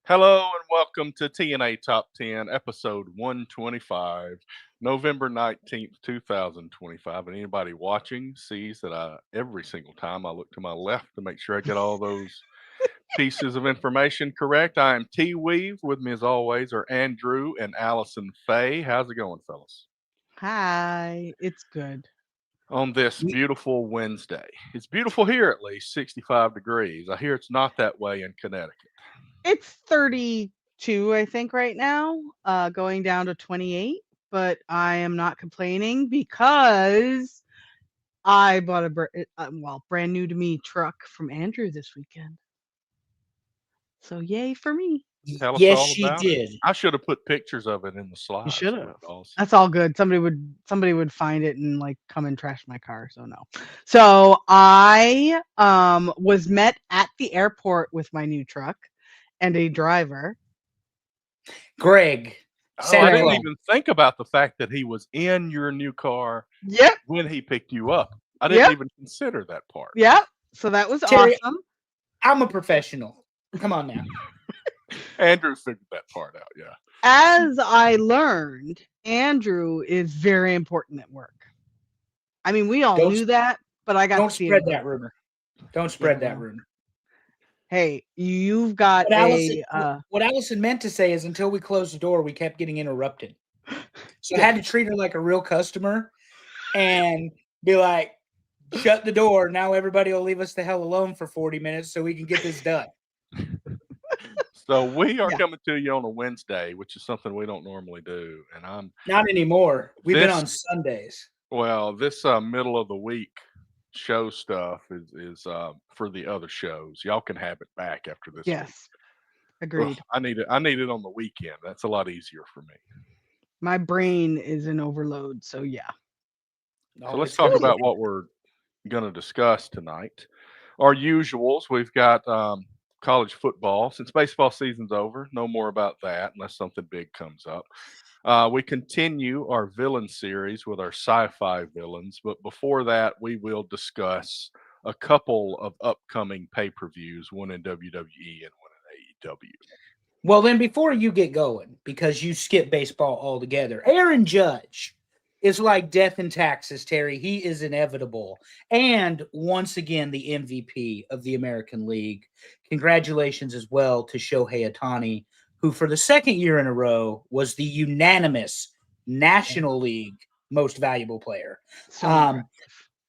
Hello and welcome to TNA Top 10, episode 125, November 19th, 2025. And anybody watching sees that every single time I look to my left to make sure I get all those pieces of information correct. I am T Weave. With me, as always, are Andrew and Allison Faye. How's it going, fellas? Hi, it's good. On this beautiful Wednesday. It's beautiful here, at least 65 degrees. I hear it's not that way in Connecticut. It's 32, I think, right now, going down to 28, but I am not complaining because I bought brand new to me truck from Andrew this weekend. So yay for me. Tell us Yes, all she about it. did. I should have put pictures of it in the You slides. should Would have. have awesome. That's all good. Somebody would find it and like come and trash my car. So no. So I was met at the airport with my new truck and a driver. Greg. Oh, I didn't Sandra. even think about the fact that he was in your new car Yep. when he picked you up. I didn't Yep. even consider that part. Yep. So that was Terry- awesome. I'm a professional. Come on now. Andrew figured that part out. Yeah. As I learned, Andrew is very important at work. I mean, we all Don't- knew that, but I got Don't to see spread it. that rumor. Don't spread Yeah. that rumor. Hey, you've got What Allison meant to say is until we closed the door, we kept getting interrupted. So I had to treat her like a real customer and be like, shut the door. Now everybody will leave us the hell alone for 40 minutes so we can get this done. So we are Yeah. coming to you on a Wednesday, which is something we don't normally do. And I'm Not anymore. We've been This- on Sundays. this middle of the week show stuff is for the other shows. Y'all can have it back after this week. yes, agreed. Ugh, I need it on the weekend. That's a lot easier for me. My brain is in overload, so yeah. So let's talk about what we're going to discuss tonight. Our usuals, we've got college football. Since baseball season's over, no more about that unless something big comes up. We continue our villain series with our sci-fi villains, but before that, we will discuss a couple of upcoming pay-per-views, one in WWE and one in AEW. Well, then before you get going, because you skip baseball altogether, Aaron Judge is like death and taxes, Terry. He is inevitable. And once again, the MVP of the American League. Congratulations as well to Shohei Ohtani, who for the second year in a row was the unanimous National League most valuable player. So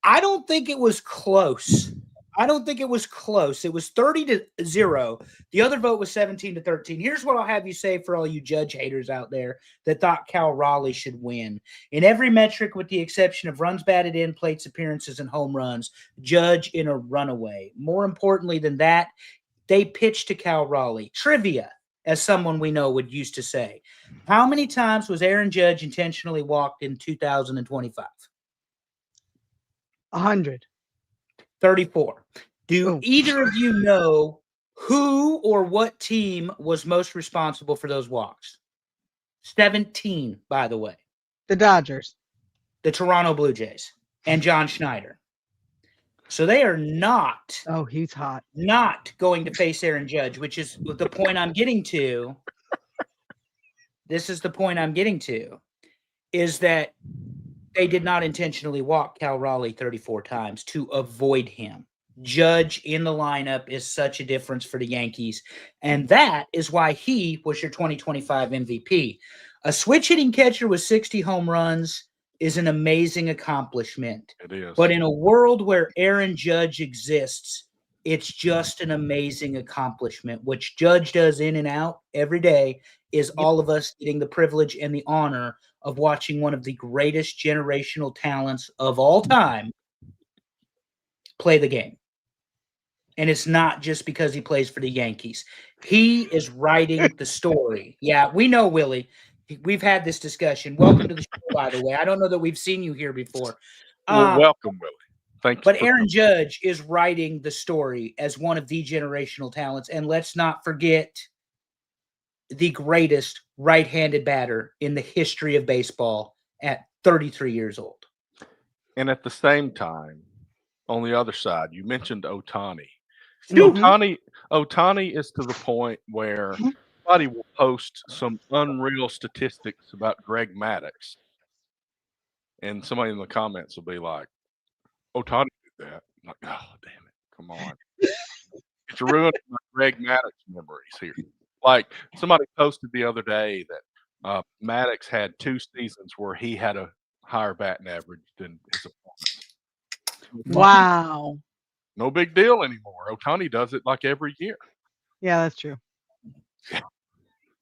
I don't think it was close. It was 30-0. The other vote was 17-13. Here's what I'll have you say for all you Judge haters out there that thought Cal Raleigh should win. In every metric, with the exception of runs batted in, plates appearances, and home runs, Judge in a runaway. More importantly than that, they pitched to Cal Raleigh. Trivia, as someone we know would used to say. How many times was Aaron Judge intentionally walked in 2025? 100. 34. Do Oh. either of you know who or what team was most responsible for those walks? 17, by the way. The Dodgers. The Toronto Blue Jays and John Schneider. So they are not Oh, he's hot. going to face Aaron Judge, which is the point I'm getting to. This is the point I'm getting to, is that they did not intentionally walk Cal Raleigh 34 times to avoid him. Judge in the lineup is such a difference for the Yankees, and that is why he was your 2025 MVP. A switch-hitting catcher with 60 home runs is an amazing accomplishment. It is. But in a world where Aaron Judge exists, it's just an amazing accomplishment. Which Judge does in and out every day is all of us getting the privilege and the honor of watching one of the greatest generational talents of all time play the game. And it's not just because he plays for the Yankees. He is writing the story. Yeah, we know, Willie. We've had this discussion. Welcome to the show, by the way. I don't know that we've seen you here before. Well, welcome, Willie. Thank you. But Aaron Judge is writing the story as one of the generational talents. And let's not forget the greatest right-handed batter in the history of baseball at 33 years old. And at the same time, on the other side, you mentioned Ohtani. Mhm. Ohtani is to the point where somebody will post some unreal statistics about Greg Maddux, and somebody in the comments will be like, "Otani did that." I'm like, oh, damn it! Come on, it's ruining my Greg Maddux memories here. Like somebody posted the other day that Maddux had 2 seasons where he had a higher batting average than his opponents. Wow. No big deal anymore. Otani does it like every year. Yeah, that's true.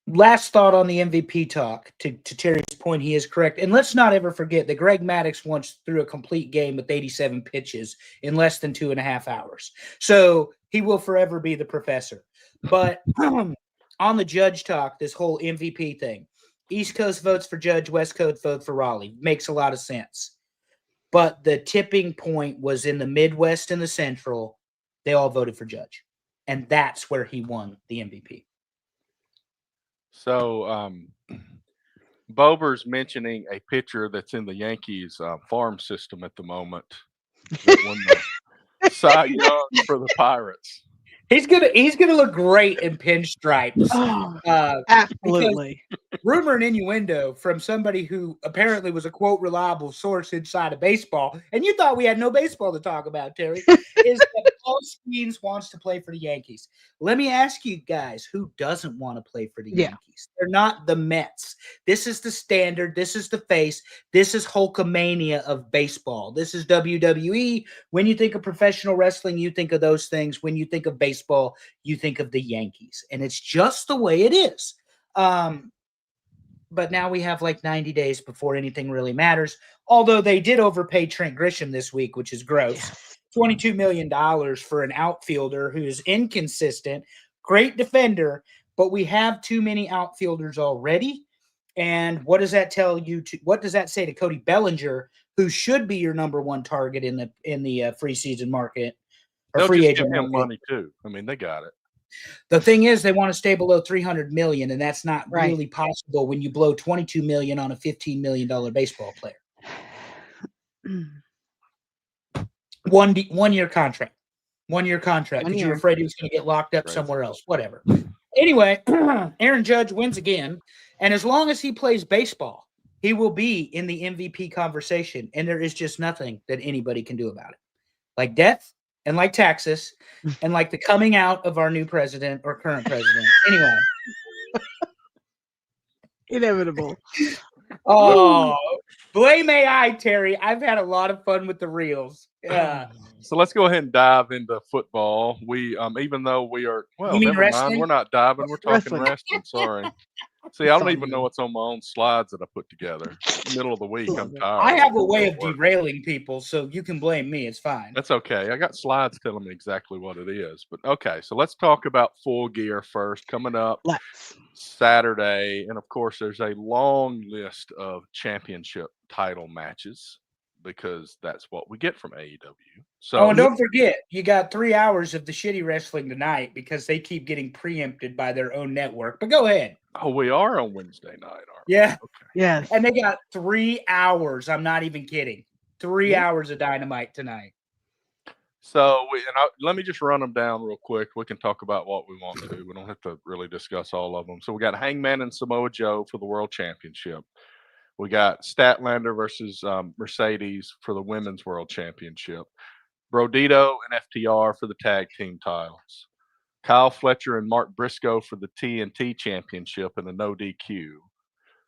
Last thought on the MVP talk. To Terry's point, he is correct. And let's not ever forget that Greg Maddux once threw a complete game with 87 pitches in less than 2.5 hours. So he will forever be the professor. But on the Judge talk, this whole MVP thing, East Coast votes for Judge, West Coast vote for Raleigh. Makes a lot of sense. But the tipping point was in the Midwest and the Central. They all voted for Judge. And that's where he won the MVP. So Bober's mentioning a pitcher that's in the Yankees farm system at the moment that won the Cy Young for the Pirates. He's gonna look great in pinstripes. Oh, absolutely. Rumor and innuendo from somebody who apparently was a quote reliable source inside of baseball, and you thought we had no baseball to talk about, Terry, is that Paul Skeens wants to play for the Yankees. Let me ask you guys, who doesn't want to play for the Yankees? They're not the Mets. This is the standard. This is the face. This is Hulkamania of baseball. This is WWE. When you think of professional wrestling, you think of those things. When you think of baseball, you think of the Yankees. And it's just the way it is. But now we have like 90 days before anything really matters. Although they did overpay Trent Grisham this week, which is gross. $22 million for an outfielder who is inconsistent, great defender, but we have too many outfielders already. And what does that tell you? What does that say to Cody Bellinger, who should be your number one target in the free season market or They'll free just agent give him market? money too. I mean, they got it. The thing is, they want to stay below $300 million, and that's not Right. really possible when you blow $22 million on a $15 million baseball player. 1 year contract. 1 year contract. 1 Because you're year. afraid he was going to get locked up Crazy. somewhere else. Whatever. Anyway, Aaron Judge wins again. And as long as he plays baseball, he will be in the MVP conversation. And there is just nothing that anybody can do about it. Like death and like taxes and like the coming out of our new president or current president. Anyway. Inevitable. Oh, blame AI, Terry. I've had a lot of fun with the reels. Yeah. So let's go ahead and dive into football. We even though we are You mean never mind, wrestling? we're not diving, we're talking Wrestling. wrestling. Sorry. See, I don't even know what's on my own slides that I put together. Middle of the week, I'm tired. I have a way of Work. derailing people, so you can blame me. It's fine. That's okay. I got slides telling me exactly what it is. But okay, so let's talk about Full Gear first. Coming up Let's. Saturday, and of course, there's a long list of championship title matches because that's what we get from AEW. So, Oh, and don't forget, you got 3 hours of the shitty wrestling tonight because they keep getting preempted by their own network. But go ahead. oh, we are on Wednesday night, aren't we? Yeah. Okay. Yes. And they got 3 hours. I'm not even kidding. 3 hours of Dynamite tonight. So let me just run them down real quick. We can talk about what we want to. We don't have to really discuss all of them. So we got Hangman and Samoa Joe for the World Championship. We got Statlander versus Mercedes for the Women's World Championship. Brodito and FTR for the Tag Team titles. Kyle Fletcher and Mark Briscoe for the TNT Championship and a no DQ.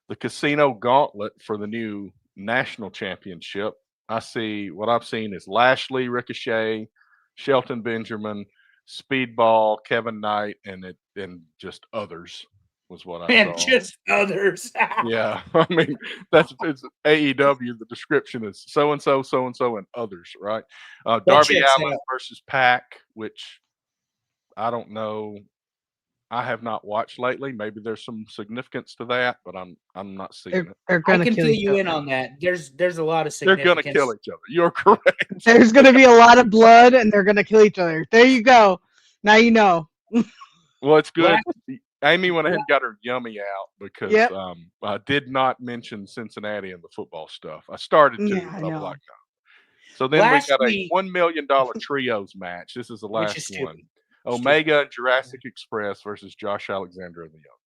The Casino Gauntlet for the new National Championship. What I've seen is Lashley, Ricochet, Shelton Benjamin, Speedball, Kevin Knight, and just others was what I And saw. just others. Yeah, I mean it's AEW. The description is so and so, and others, right? Darby checks Allin out. versus Pac, which I don't know. I have not watched lately. Maybe there's some significance to that, but I'm not seeing it. They're I gonna can kill fill each you other. in on that. There's a lot of They're significance. gonna kill each other. You're correct. There's gonna be a lot of blood, and they're gonna kill each other. There you go. Now you know. Well, it's good. Well, Amy went ahead and got her yummy out because Yep. I did not mention Cincinnati and the football stuff. I started to, Yeah, I but I'm know. like, no. So then Last we got week- a $1 million trios match. This is the Which is last stupid. one. Omega and Jurassic Express versus Josh Alexander and the Young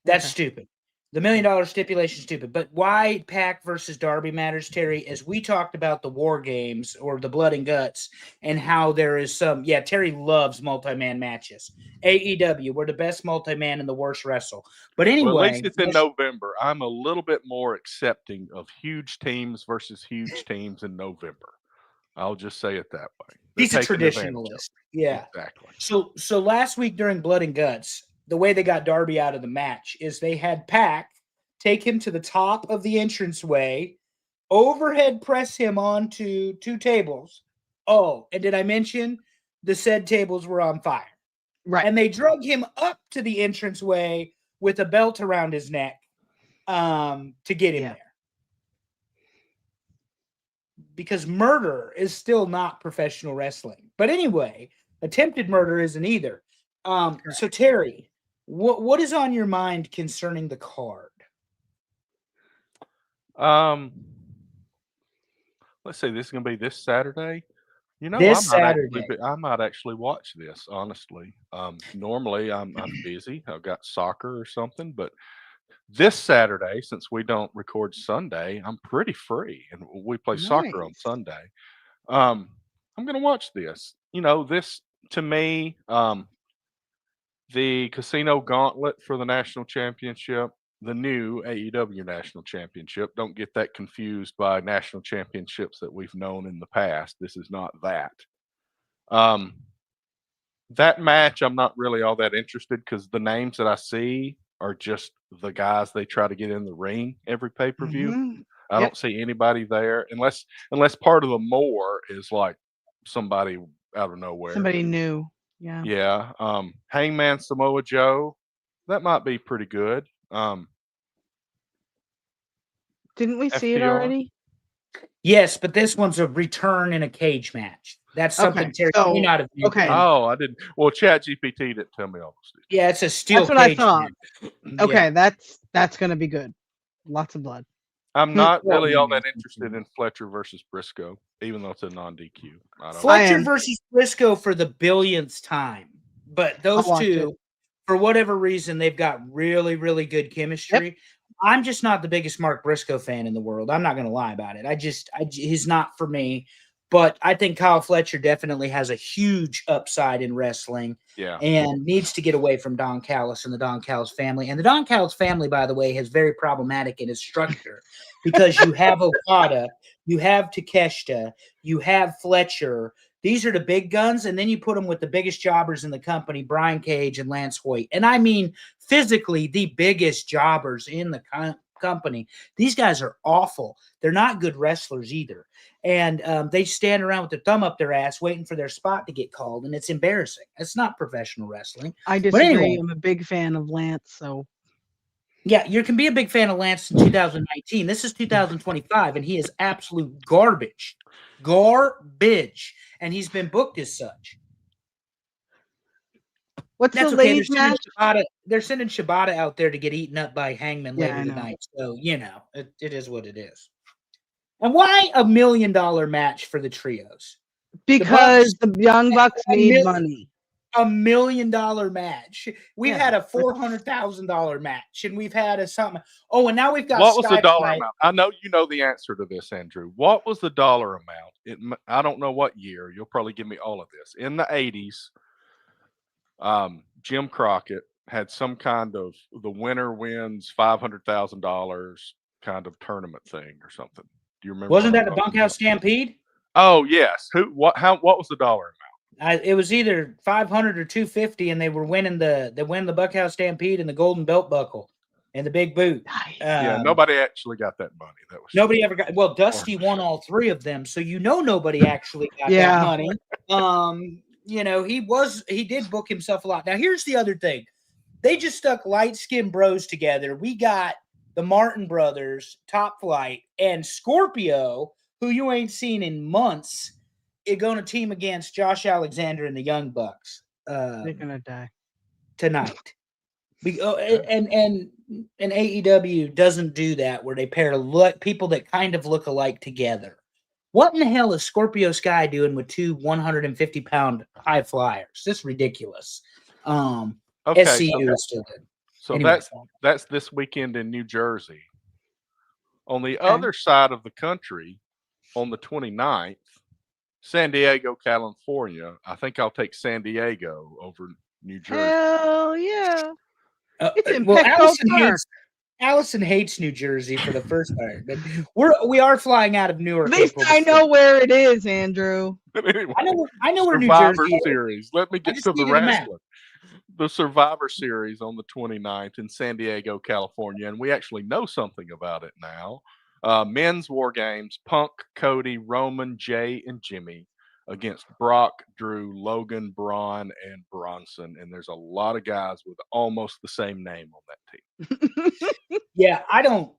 That's Okay. stupid. The $1 million stipulation is stupid. But why Pac versus Darby matters, Terry, as we talked about the War Games or the Blood and Guts and how there is some. Yeah, Terry loves multi-man matches. AEW, we're the best multi-man and the worst wrestle. But anyway, Well, at least it's in November. I'm a little bit more accepting of huge teams versus huge teams in November. I'll just say it that way. They're he's a taking advantage of traditionalist. it. Yeah. Exactly. So last week during Blood and Guts, the way they got Darby out of the match is they had Pac take him to the top of the entranceway, overhead press him onto 2 tables. Oh, and did I mention the said tables were on fire? Right. And they drug him up to the entranceway with a belt around his neck to get him Yeah. there. Because murder is still not professional wrestling. But anyway, attempted murder isn't either. So Terry, what is on your mind concerning the card? Let's say this is going to be this Saturday. You know, This I might actually watch this, honestly. Normally I'm busy. I've got soccer or something, but this Saturday, since we don't record Sunday, I'm pretty free and we play soccer on Nice. Sunday. I'm going to watch this. You know, this to me, the Casino Gauntlet for the national championship, the new AEW national championship. Don't get that confused by national championships that we've known in the past. This is not that. That match, I'm not really all that interested because the names that I see are just the guys they try to get in the ring every pay-per-view. Mhm. I don't see anybody there unless part of the more is like somebody out of nowhere. Somebody new. Yeah. Yeah. Hangman Samoa Joe, that might be pretty good. Didn't we see it FTR? already? Yes, but this one's a return in a cage match. That's something Okay, Terry so- may not have. okay. Oh, I didn't. Well, Chat GPT didn't tell me all this. Yeah, it's a steel That's what I cage thought. match. Okay, that's gonna be good. Lots of blood. I'm not Well, really all yeah. that interested in Fletcher versus Briscoe, even though it's a non-DQ. I don't. Fletcher am. versus Briscoe for the billionth time. But those I'll watch two, for whatever reason, they've got really, really good chemistry. I'm just not the biggest Mark Briscoe fan in the world. I'm not going to lie about it. He's not for me. But I think Kyle Fletcher definitely has a huge upside in wrestling Yeah. and needs to get away from Don Callis and the Don Callis family. And the Don Callis family, by the way, is very problematic in its structure because you have Okada, you have Takeshita, you have Fletcher. These are the big guns, and then you put them with the biggest jobbers in the company, Brian Cage and Lance Hoyt. And I mean physically the biggest jobbers in the company. These guys are awful. They're not good wrestlers either. And they stand around with their thumb up their ass waiting for their spot to get called, and it's embarrassing. It's not professional wrestling. I disagree. anyway. I'm a big fan of Lance, so Yeah, you can be a big fan of Lance in 2019. This is 2025, and he is absolute garbage. Garbage. And he's been booked as such. what's That's the okay. ladies match? They're sending Shibata out there to get eaten up by Hangman Yeah, later I know. tonight. So, it is what it is. And why $1 million match for the trios? Because the Young Bucks a need mil- money. $1 million match. We've Yeah. had a $400,000 match, and we've had a something. Oh, and now we've got What was the Skype dollar tonight. amount? I know you know the answer to this, Andrew. What was the dollar amount? I don't know what year. You'll probably give me all of this. In the 80s, Jim Crockett had some kind of the winner wins $500,000 kind of tournament thing or something. Do you remember? Wasn't what that I'm the talking Bunkhouse about? Stampede? Oh yes. What was the dollar amount? It was either 500 or 250, and they were winning the Bunkhouse Stampede and the Golden Belt Buckle and the big boot. Nice. Yeah, nobody actually got that money. That was Nobody ever got. Well, Dusty won all 3 of them, so nobody actually got that money. He did book himself a lot. Now here's the other thing: they just stuck light skinned bros together. We got the Martin brothers, Top Flight, and Scorpio, who you ain't seen in months, is going to team against Josh Alexander and the Young Bucks They're gonna die. tonight. And AEW doesn't do that where they pair people that kind of look alike together. What in the hell is Scorpio Sky doing with 2 150-pound high flyers? This is ridiculous. okay. SCU is still good. So Anyway, that's this weekend in New Jersey. On the Okay. other side of the country, on the 29th, San Diego, California. I think I'll take San Diego over New Jersey. Hell yeah. It's in well, Petco Park. Allison hates New Jersey for the first time, but we are flying out of Newark. At least April I the know where it is, Andrew. But anyway, I know where New Survivor Jersey is. Series. Let me get just to the needed a map. wrestling. The Survivor Series on the 29th in San Diego, California, and we actually know something about it now. Men's War Games: Punk, Cody, Roman, Jay, and Jimmy against Brock, Drew, Logan, Braun, and Bronson. And there's a lot of guys with almost the same name on that team. Yeah, I don't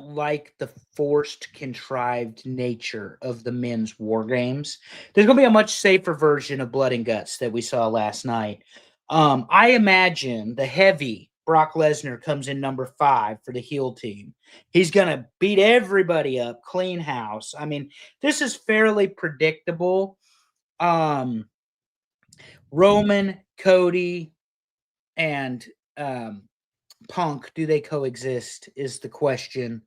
like the forced, contrived nature of the men's war games. There's going to be a much safer version of Blood and Guts that we saw last night. I imagine the heavy Brock Lesnar comes in number 5 for the heel team. He's going to beat everybody up, clean house. I mean, this is fairly predictable. Roman, Cody, and Punk, do they coexist is the question.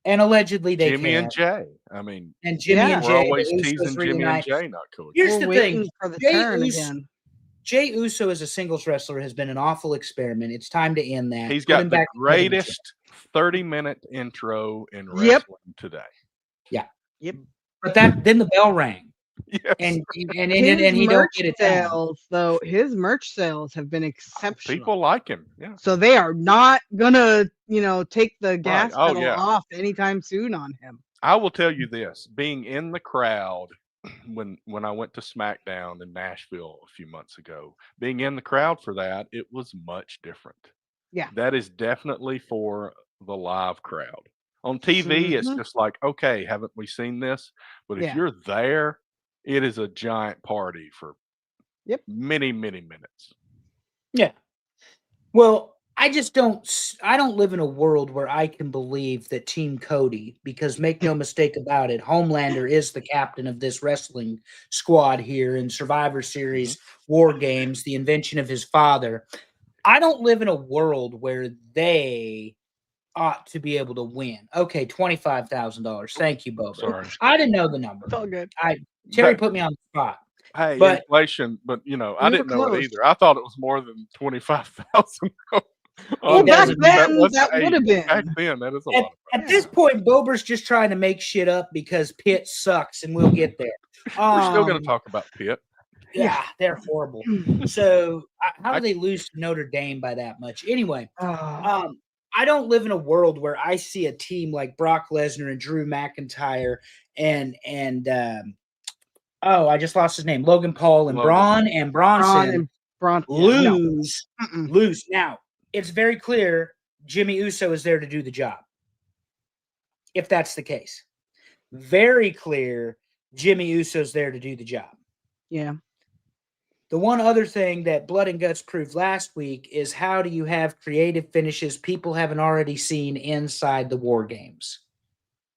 And allegedly they Jimmy can. and Jay. I mean, And Jimmy Yeah. and we're Jay. always the Usos teasing Jimmy reunite. and Jay not cool. Here's We're the waiting thing. for the Jey turn Uso- again. Jey Uso as a singles wrestler has been an awful experiment. It's time to end that. He's Put got him the back in the championship. greatest 30-minute intro in wrestling Yep. today. But then the bell rang. Yes. And His he don't merch get it down. sales, though, his merch sales have been exceptional. People like him. Yeah. So they are not gonna, take the gas Oh, pedal yeah. off anytime soon on him. I will tell you this, being in the crowd when I went to SmackDown in Nashville a few months ago, being in the crowd for that, it was much different. Yeah. That is definitely for the live crowd. On TV, it's Mhm. just like, okay, haven't we seen this? But if Yeah. you're there, it is a giant party for Yep. many, many minutes. Yeah. Well, I don't live in a world where I can believe that Team Cody, because make no mistake about it, Homelander is the captain of this wrestling squad here in Survivor Series War Games, the invention of his father. I don't live in a world where they ought to be able to win. Okay, $25,000. Thank you, Bobo. Sorry. I didn't know the number. It's all good. Terry That- put me on the spot. Hey, But- inflation, but I We were didn't know close. it either. I thought it was more than 25,000. Well, back doesn't- then, was that the would have 80s. Back been. then, that is a lot of money. At this point, Bober's just trying to make shit up because Pitt sucks, and we'll get there. We're still going Um, to talk about Pitt. Yeah, they're horrible. So how do they lose to Notre Dame by that much? Anyway, I don't live in a world where I see a team like Brock Lesnar and Drew McIntyre and I just lost his name, Logan Paul and Logan. Braun and Braun Bronson and Braun. Yeah, no. lose. Mm-mm. Lose. Now, it's very clear Jimmy Uso is there to do the job. If that's the case. Very clear Jimmy Uso's there to do the job. Yeah. The one other thing that Blood and Guts proved last week is how do you have creative finishes people haven't already seen inside the War Games?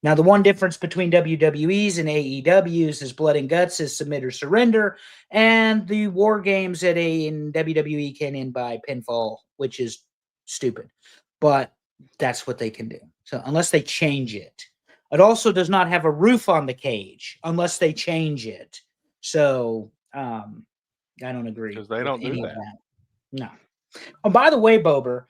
Now, the one difference between WWE's and AEW's is Blood and Guts is submit or surrender, and the War Games in WWE can end by pinfall, which is stupid. But that's what they can do. So unless they change it. It also does not have a roof on the cage unless they change it. So I don't agree. 'Cause they with don't do any of that. No. Oh, by the way, Bober,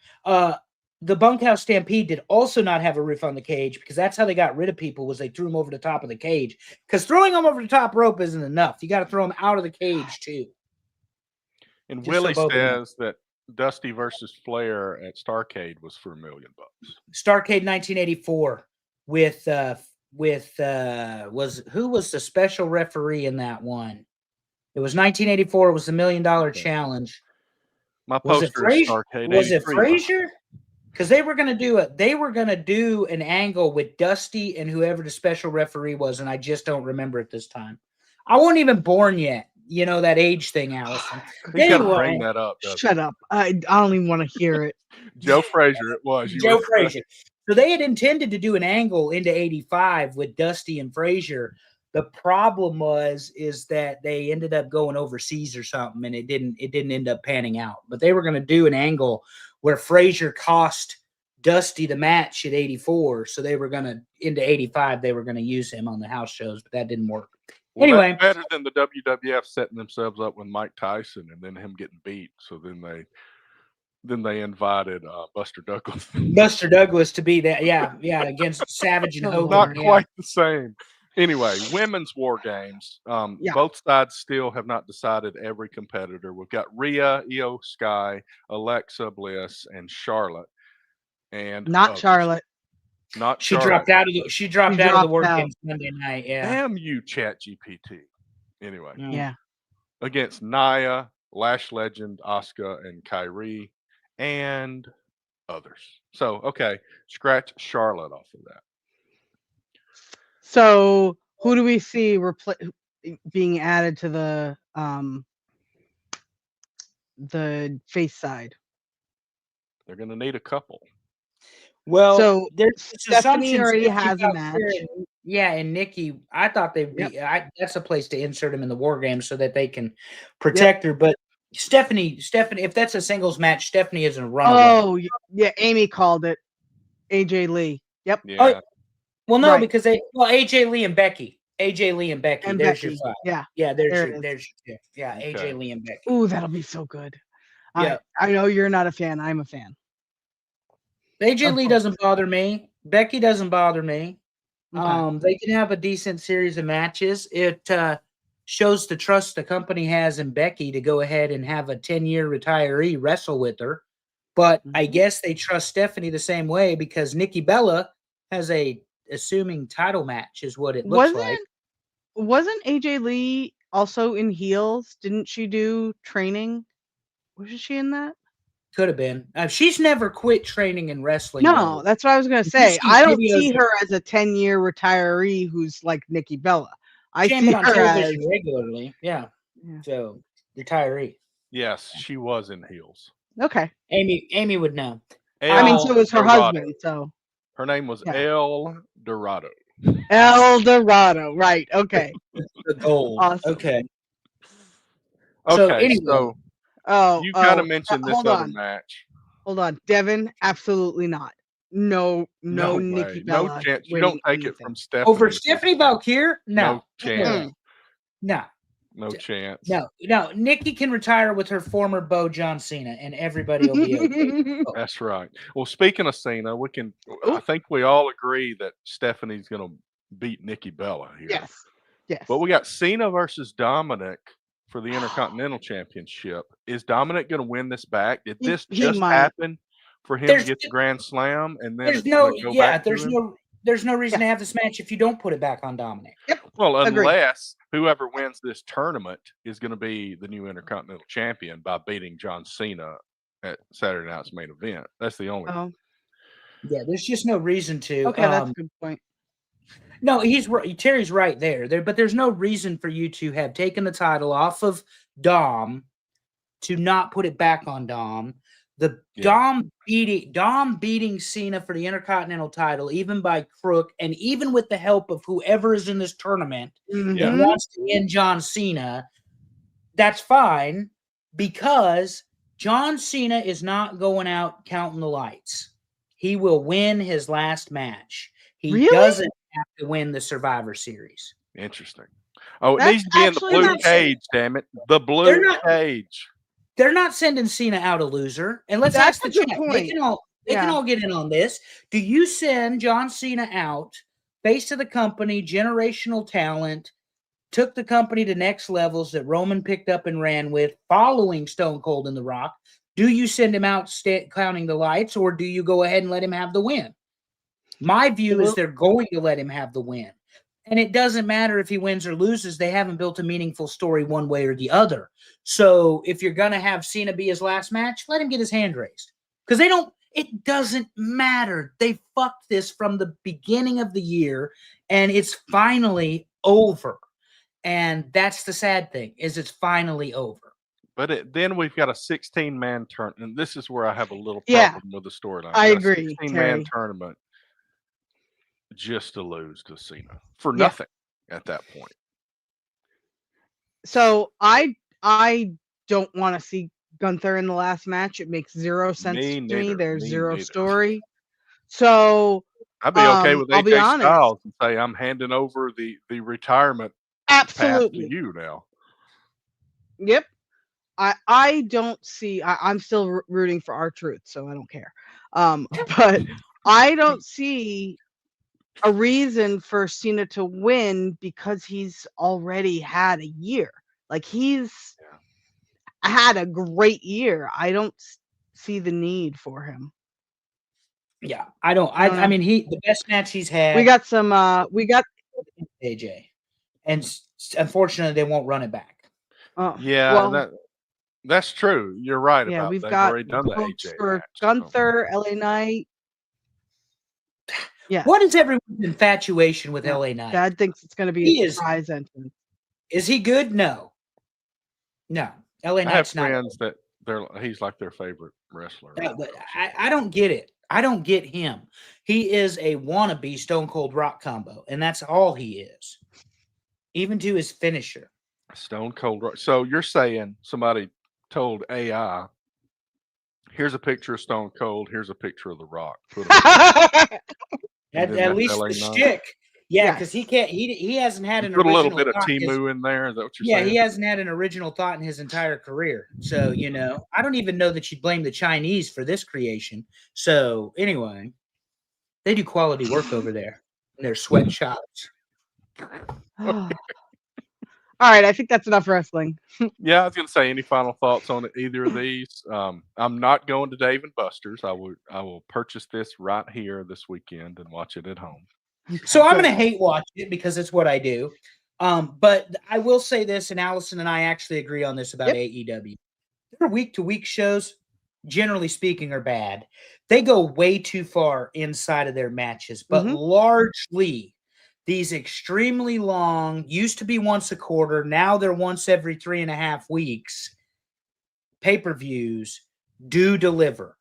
the Bunkhouse Stampede did also not have a roof on the cage because that's how they got rid of people was they threw them over the top of the cage. Because throwing them over the top rope isn't enough. You got to throw them out of the cage too. And Just so Willie Bobo knows. says that Dusty versus Flair at Starrcade was for $1 million. Starrcade 1984 with who was the special referee in that one? It was 1984. It was the $1 Million Challenge. My Was it poster is Frazier? Starrcade. Was it 83. Frazier? Because they were gonna do an angle with Dusty and whoever the special referee was, and I just don't remember at this time. I wasn't even born yet. You know that age thing, Allison. He's got to Anyway, bring that up. doesn't Shut up. I don't even want to hear it. he? Joe Frazier, it was. You Joe were- Frazier. So they had intended to do an angle into 85 with Dusty and Frazier, The problem is that they ended up going overseas or something, and it didn't end up panning out. But they were going to do an angle where Frazier cost Dusty the match at 84, so they were going to into 85. They were going to use him on the house shows, but that didn't work. Well, Anyway, that's better than the WWF setting themselves up with Mike Tyson and then him getting beat. So then they invited Buster Douglas. Buster Douglas to be that, yeah, against Savage and Hogan. Not yeah. quite the same. Anyway, women's war games. Yeah. Both sides still have not decided every competitor. We've got Rhea, Io Sky, Alexa Bliss, and Charlotte. And Not others. Charlotte. Oh, Not She Charlotte. dropped out of the She war dropped games Monday night. Yeah. Damn you, ChatGPT. Anyway, Yeah. against Nia, Lash Legend, Asuka, and Kyrie, and others. So, okay, scratch Charlotte off of that. So who do we see being added to the face side? They're going to need a couple. Well, So there's Stephanie assumptions already Stephanie has a got match. cleared. Yeah, and Nikki, I thought they'd be. That's a place to insert them in the war game so that they can protect her. But Stephanie, if that's a singles match, Stephanie isn't a runaway. Oh yeah, Amy called it. AJ Lee. Yep. Yeah. Oh, well, no, Right. because AJ Lee and Becky. AJ Lee and Becky. And there's Becky. your five. Yeah. Yeah, There there's it your, is. there's your, yeah, Okay. AJ Lee and Becky. Ooh, that'll be so good. Yeah. I know you're not a fan. I'm a fan. AJ Of Lee course. doesn't bother me. Becky doesn't bother me. Okay. They can have a decent series of matches. It shows the trust the company has in Becky to go ahead and have a 10-year retiree wrestle with her. But I Mhm. guess they trust Stephanie the same way because Nikki Bella has a assuming title match is what it looks like. Wasn't AJ Lee also in heels? Didn't she do training? Was she in that? Could have been. She's never quit training and wrestling. No, though. that's what I was gonna If you say. see I don't videos see of- her as a 10-year retiree who's like Nikki Bella. I She ain't see been on her as television regularly. Yeah. Yeah. So retiree. Yes, she was in heels. okay. Amy would know. I mean, El so was her Dorado. husband. So Her name was Yeah. El Dorado. El Dorado, right? Okay. The gold. Awesome. Okay. So, Okay, anyway. so Oh, you kind of mentioned this hold other on. match. Hold on, Devin. Absolutely not. No, Nikki way. Bella. No chance. You don't winning take it anything. from Stephanie. Over Stephanie Valkyrie? No. No chance. No. No chance. No. Nikki can retire with her former beau, John Cena, and everybody will be okay. That's right. Well, speaking of Cena, I Ooh. think we all agree that Stephanie's going to beat Nikki Bella here. Yes. Yes. But we got Cena versus Dominic for the Intercontinental Championship. Is Dominic going to win this back? Did this He just might. happen for him There's- to get the Grand Slam and then There's it's gonna no, go yeah, back to there's him? no reason to have this match if you don't put it back on Dominic. Well, Agreed. unless whoever wins this tournament is going to be the new Intercontinental Champion by beating John Cena at Saturday night's main event. That's the only. Oh, Yeah, there's just no reason to. okay, that's a good point. No, he's right. Terry's right there. But there's no reason for you to have taken the title off of Dom to not put it back on Dom. Yeah. Dom beating Cena for the Intercontinental title, even by crook, and even with the help of whoever is in this tournament Mhm. and wants to end John Cena, that's fine because John Cena is not going out counting the lights. He will win his last match. He Really? doesn't have to win the Survivor Series. Interesting. Oh, it That's needs to be in the actually blue not- cage, damn it. The blue They're not- cage. They're not sending Cena out a loser. And let's That's ask the a good chat. point. They can all get in on this. Do you send John Cena out, face of the company, generational talent, took the company to next levels that Roman picked up and ran with, following Stone Cold and The Rock? Do you send him out counting the lights, or do you go ahead and let him have the win? My view is they're going to let him have the win. And it doesn't matter if he wins or loses. They haven't built a meaningful story one way or the other. So if you're going to have Cena be his last match, let him get his hand raised. Because it doesn't matter. They fucked this from the beginning of the year, and it's finally over. And that's the sad thing, is it's finally over. But then we've got a 16-man tournament. And this is where I have a little Yeah. problem with the storyline. I We got a agree, 16-man Terry. tournament just to lose to Cena for Yeah. nothing. at that point. So I don't want to see Gunther in the last match. It makes zero sense Me to me. neither. There's Me zero neither. story. So I'd be okay with I'll be AJ honest. Styles and say I'm handing over the retirement path to Absolutely. you now. Yep. I don't see. I'm still rooting for R-Truth, so I don't care. But I don't see a reason for Cena to win because he's already had a year. Like he's had a great year. I don't see the need for him. Yeah, I don't. I don't I know. mean, the best match he's had. We got some. We got AJ, and unfortunately, they won't run it back. Yeah, well, that's true. You're right yeah, about we've they've got already done the books AJ for match. Gunther, LA Knight. Yeah. What is everyone's infatuation with LA Knight? Dad thinks it's going to be a surprise entrance. Is he good? No. LA I have Knight's not. friends that he's like their favorite wrestler. No, but I don't get it. I don't get him. He is a wannabe Stone Cold Rock Combo, and that's all he is. Even to his finisher. Stone Cold Rock. So you're saying somebody told AI, here's a picture of Stone Cold, here's a picture of The Rock. Put 'em together. And then At that's least LA the Knight. shtick. Yeah, Yes. because he can't. He hasn't had You an put a original little bit of thought. Timu in there. Is that what you're Yeah, saying? he hasn't had an original thought in his entire career. So, I don't even know that you'd blame the Chinese for this creation. So, anyway, they do quality work over there in their sweatshops. All right, I think that's enough wrestling. Yeah, I was going to say, any final thoughts on either of these? I'm not going to Dave and Buster's. I will purchase this right here this weekend and watch it at home. So I'm going to hate watch it because it's what I do. But I will say this, and Allison and I actually agree on this about AEW. Their week-to-week shows, generally speaking, are bad. They go way too far inside of their matches, but largely these extremely long, used to be once a quarter, now they're once every 3.5 weeks, pay-per-views do deliver.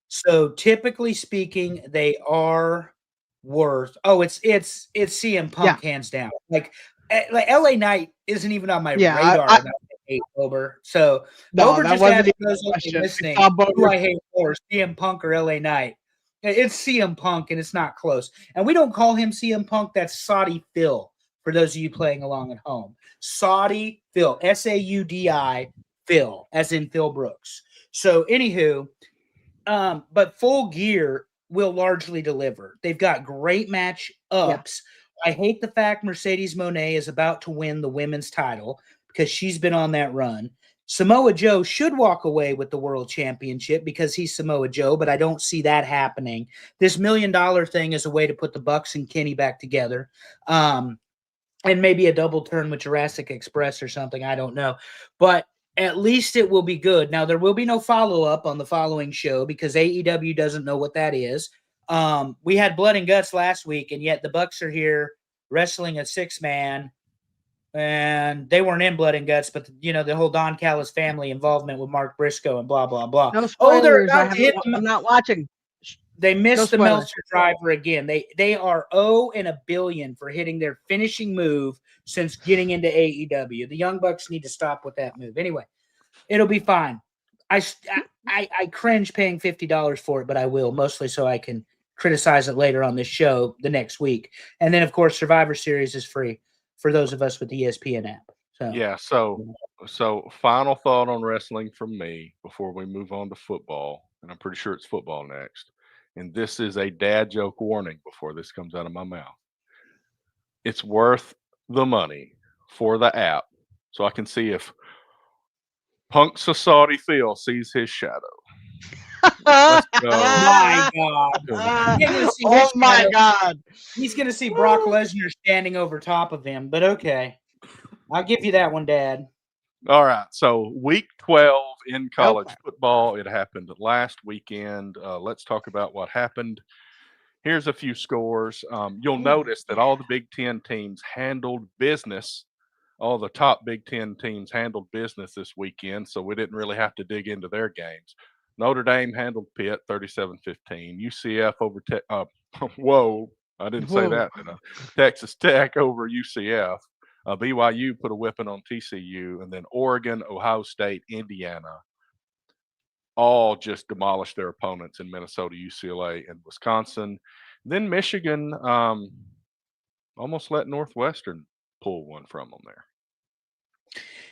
So typically speaking, they are worth. Oh, it's CM Punk hands down. Like LA Knight isn't even on my radar. I hate Ober. So Ober just asked those listening, who I hate more, CM Punk or LA Knight. It's CM Punk, and it's not close. And we don't call him CM Punk. That's Saudi Phil, for those of you playing along at home. Saudi Phil, Saudi Phil, as in Phil Brooks. So, anywho, but Full Gear will largely deliver. They've got great match ups. Yeah. I hate the fact Mercedes Moné is about to win the women's title because she's been on that run. Samoa Joe should walk away with the world championship because he's Samoa Joe, but I don't see that happening. This $1 million thing is a way to put the Bucks and Kenny back together. And maybe a double turn with Jurassic Express or something. I don't know. But at least it will be good. Now, there will be no follow-up on the following show because AEW doesn't know what that is. We had Blood and Guts last week, and yet the Bucks are here wrestling a 6-man. And they weren't in Blood and Guts, but the whole Don Callis family involvement with Mark Briscoe and blah blah blah. No spoilers. I'm not watching. They missed the Meltzer driver again. They are 0-1 billion for hitting their finishing move since getting into AEW. The Young Bucks need to stop with that move. Anyway, it'll be fine. I cringe paying $50 for it, but I will, mostly so I can criticize it later on this show the next week. And then, of course, Survivor Series is free for those of us with the ESPN app. So yeah, so final thought on wrestling from me before we move on to football, and I'm pretty sure it's football next. And this is a dad joke warning before this comes out of my mouth. It's worth the money for the app, so I can see if Punk Saudi Phil sees his shadow. Let's go. My God. Oh my God. He's going to see Brock Lesnar standing over top of him, but okay. I'll give you that one, Dad. All right. So week 12 in college football. It happened last weekend. Let's talk about what happened. Here's a few scores. You'll notice that all the Big Ten teams handled business. All the top Big Ten teams handled business this weekend, so we didn't really have to dig into their games. Notre Dame handled Pitt 37-15. UCF I didn't say Whoa. that. Did I? Texas Tech over UCF. BYU put a whipping on TCU, and then Oregon, Ohio State, Indiana all just demolished their opponents in Minnesota, UCLA, and Wisconsin. Then Michigan almost let Northwestern pull one from them there.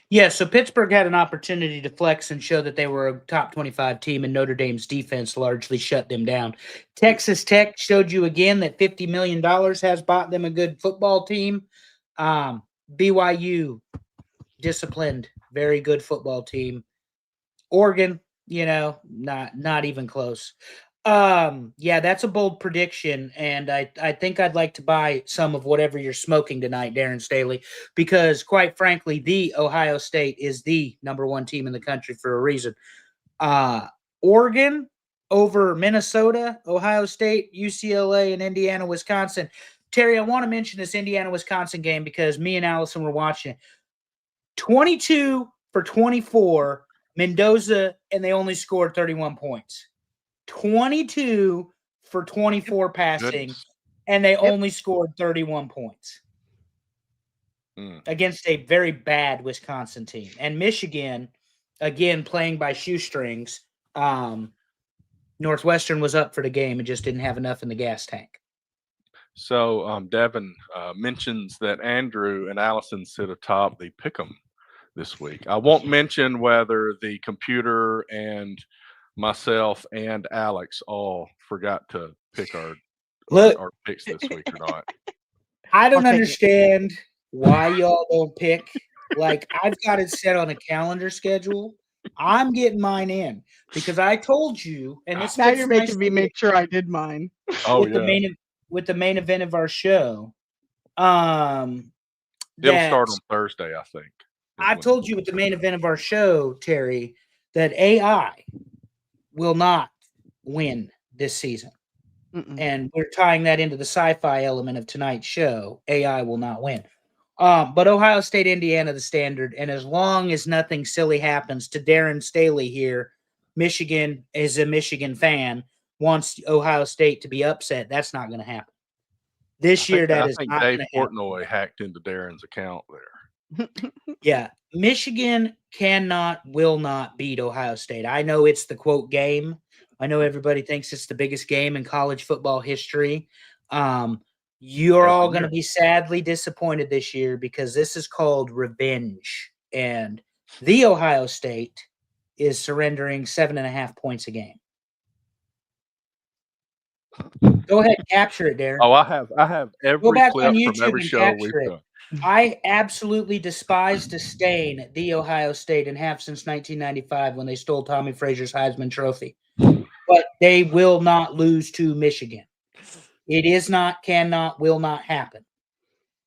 Yeah, so Pittsburgh had an opportunity to flex and show that they were a top 25 team, and Notre Dame's defense largely shut them down. Texas Tech showed you again that $50 million has bought them a good football team. BYU, disciplined, very good football team. Oregon, not even close. Yeah, that's a bold prediction, and I think I'd like to buy some of whatever you're smoking tonight, Darren Staley, because quite frankly, the Ohio State is the number one team in the country for a reason. Oregon over Minnesota, Ohio State, UCLA, and Indiana, Wisconsin. Terry, I want to mention this Indiana-Wisconsin game because me and Allison were watching it. 22 for 24, Mendoza, and they only scored 31 points. 22 for 24 passing, Goodness. and they only scored 31 points against a very bad Wisconsin team. And Michigan, again, playing by shoestrings. Northwestern was up for the game and just didn't have enough in the gas tank. So Devin mentions that Andrew and Allison sit atop the Pick'em this week. I won't mention whether the computer and myself and Alex all forgot to pick our picks this week or not. I don't understand why y'all don't pick. Like, I've got it set on a calendar schedule. I'm getting mine in because I told you, and this now you're making me make sure I did mine. Oh, with the main event of our show. It'll start on Thursday, I think. I've told you with the main event of our show, Terry, that AI will not win this season. And we're tying that into the sci-fi element of tonight's show. AI will not win. But Ohio State, Indiana, the standard. And as long as nothing silly happens to Darren Staley here, Michigan is a Michigan fan, wants Ohio State to be upset. That's not going to happen. This year, that is not going to happen. Dave Portnoy hacked into Darren's account there. Yeah. Michigan will not beat Ohio State. I know it's the quote game. I know everybody thinks it's the biggest game in college football history. You're all going to be sadly disappointed this year because this is called revenge. And the Ohio State is surrendering 7.5 points a game. Go ahead and capture it, Darren. Oh, I have every clip from every show we've done. I absolutely despise disdain the Ohio State and have since 1995 when they stole Tommy Frazier's Heisman Trophy. But they will not lose to Michigan. It is not, cannot, will not happen.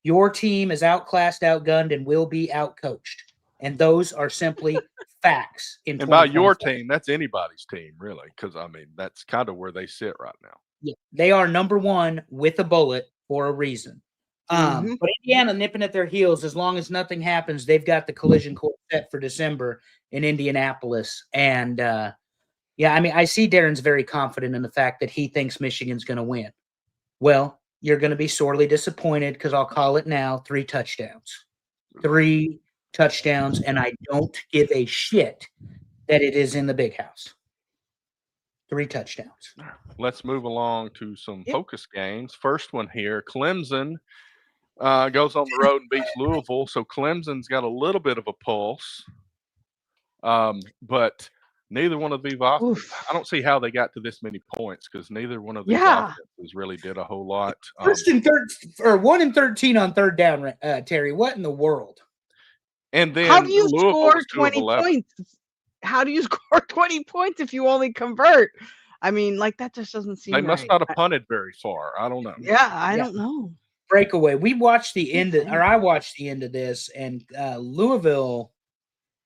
Your team is outclassed, outgunned, and will be outcoached. And those are simply facts. And by your team, that's anybody's team, really, because, I mean, that's kind of where they sit right now. Yeah, they are number one with a bullet for a reason. But Indiana nipping at their heels, as long as nothing happens, they've got the collision course set for December in Indianapolis. And, yeah, I mean, I see Darren's very confident in the fact that he thinks Michigan's going to win. Well, you're going to be sorely disappointed because I'll call it now, 3 touchdowns. 3 touchdowns, and I don't give a shit that it is in the big house. 3 touchdowns. Let's move along to some focus games. First one here, Clemson goes on the road and beats Louisville. So Clemson's got a little bit of a pulse, but neither one of these offenses, I don't see how they got to this many points because neither one of these offenses really did a whole lot. 1 and 13 on third down, Terry. What in the world? And then how do you score 20 points? How do you score 20 points if you only convert? I mean, like, that just doesn't seem They must not have punted very far. I don't know. I don't know. Breakaway. We watched the end of, or I watched the end of this, and Louisville,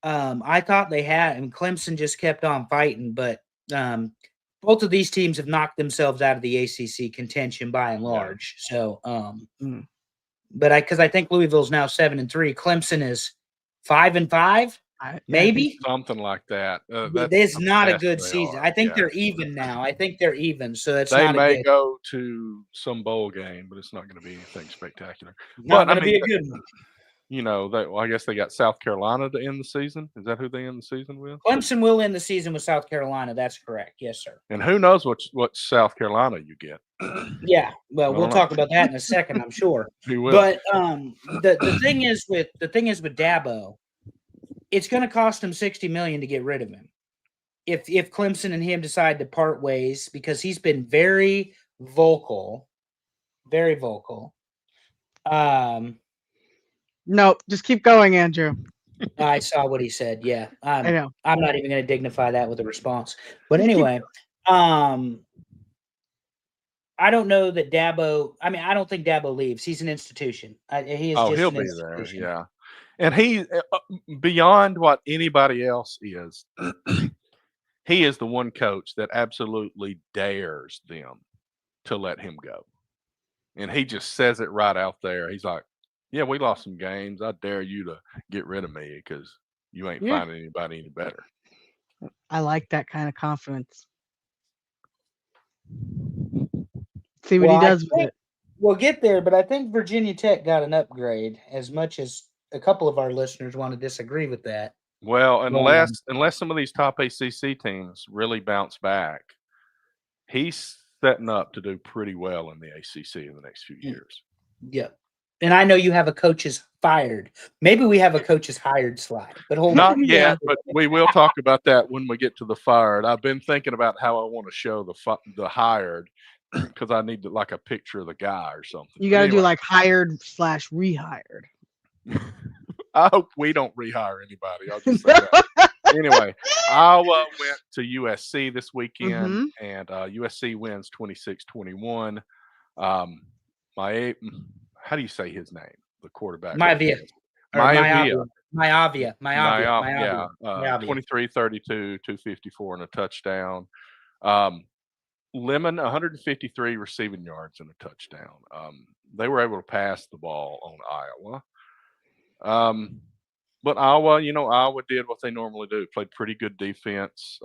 I thought they had, and Clemson just kept on fighting, but both of these teams have knocked themselves out of the ACC contention by and large. So, but because I think Louisville's now 7-3, Clemson is 5-5. Maybe. something like that. That's It's the not a best good they season. are. I think Yeah. they're even now. I think they're even, so it's They not a may good. go to some bowl game, but it's not going to be anything spectacular. Not But I going to mean, be a good one. I guess they got South Carolina to end the season. Is that who they end the season with? Clemson will end the season with South Carolina. That's correct. Yes, sir. And who knows what South Carolina you get? Yeah. Well, I we'll don't talk know. about that in a second, I'm sure. Who will? But the thing is with Dabo, it's going to cost him $60 million to get rid of him. If Clemson and him decide to part ways, because he's been very vocal. Nope. Just keep going, Andrew. I saw what he said. Yeah. I know. I'm not even going to dignify that with a response. But Just keep anyway, I don't know that Dabo. I mean, I don't think Dabo leaves. He's an institution. He is. Just He'll an be there. institution. Yeah. And he, beyond what anybody else is, he is the one coach that absolutely dares them to let him go. And he just says it right out there. He's like, yeah, we lost some games. I dare you to get rid of me because you ain't Yeah. finding anybody any better. I like that kind of confidence. See what Well, he I does with think it. we'll get there, but I think Virginia Tech got an upgrade, as much as a couple of our listeners want to disagree with that. Well, unless some of these top ACC teams really bounce back, he's setting up to do pretty well in the ACC in the next few years. Yeah. And I know you have a coaches fired. Maybe we have a coaches hired slide, but hold Not on. yet, but we will talk about that when we get to the fired. I've been thinking about how I want to show the hired because I need like a picture of the guy or something. You But got to do anyway, like hired/rehired. I hope we don't rehire anybody. I'll just say that. Anyway, Iowa went to USC this weekend, and USC wins 26-21. How do you say his name? The quarterback. Maivia. Maivia. 23-32, 254 and a touchdown. Lemon, 153 receiving yards and a touchdown. They were able to pass the ball on Iowa. But Iowa did what they normally do. Played pretty good defense.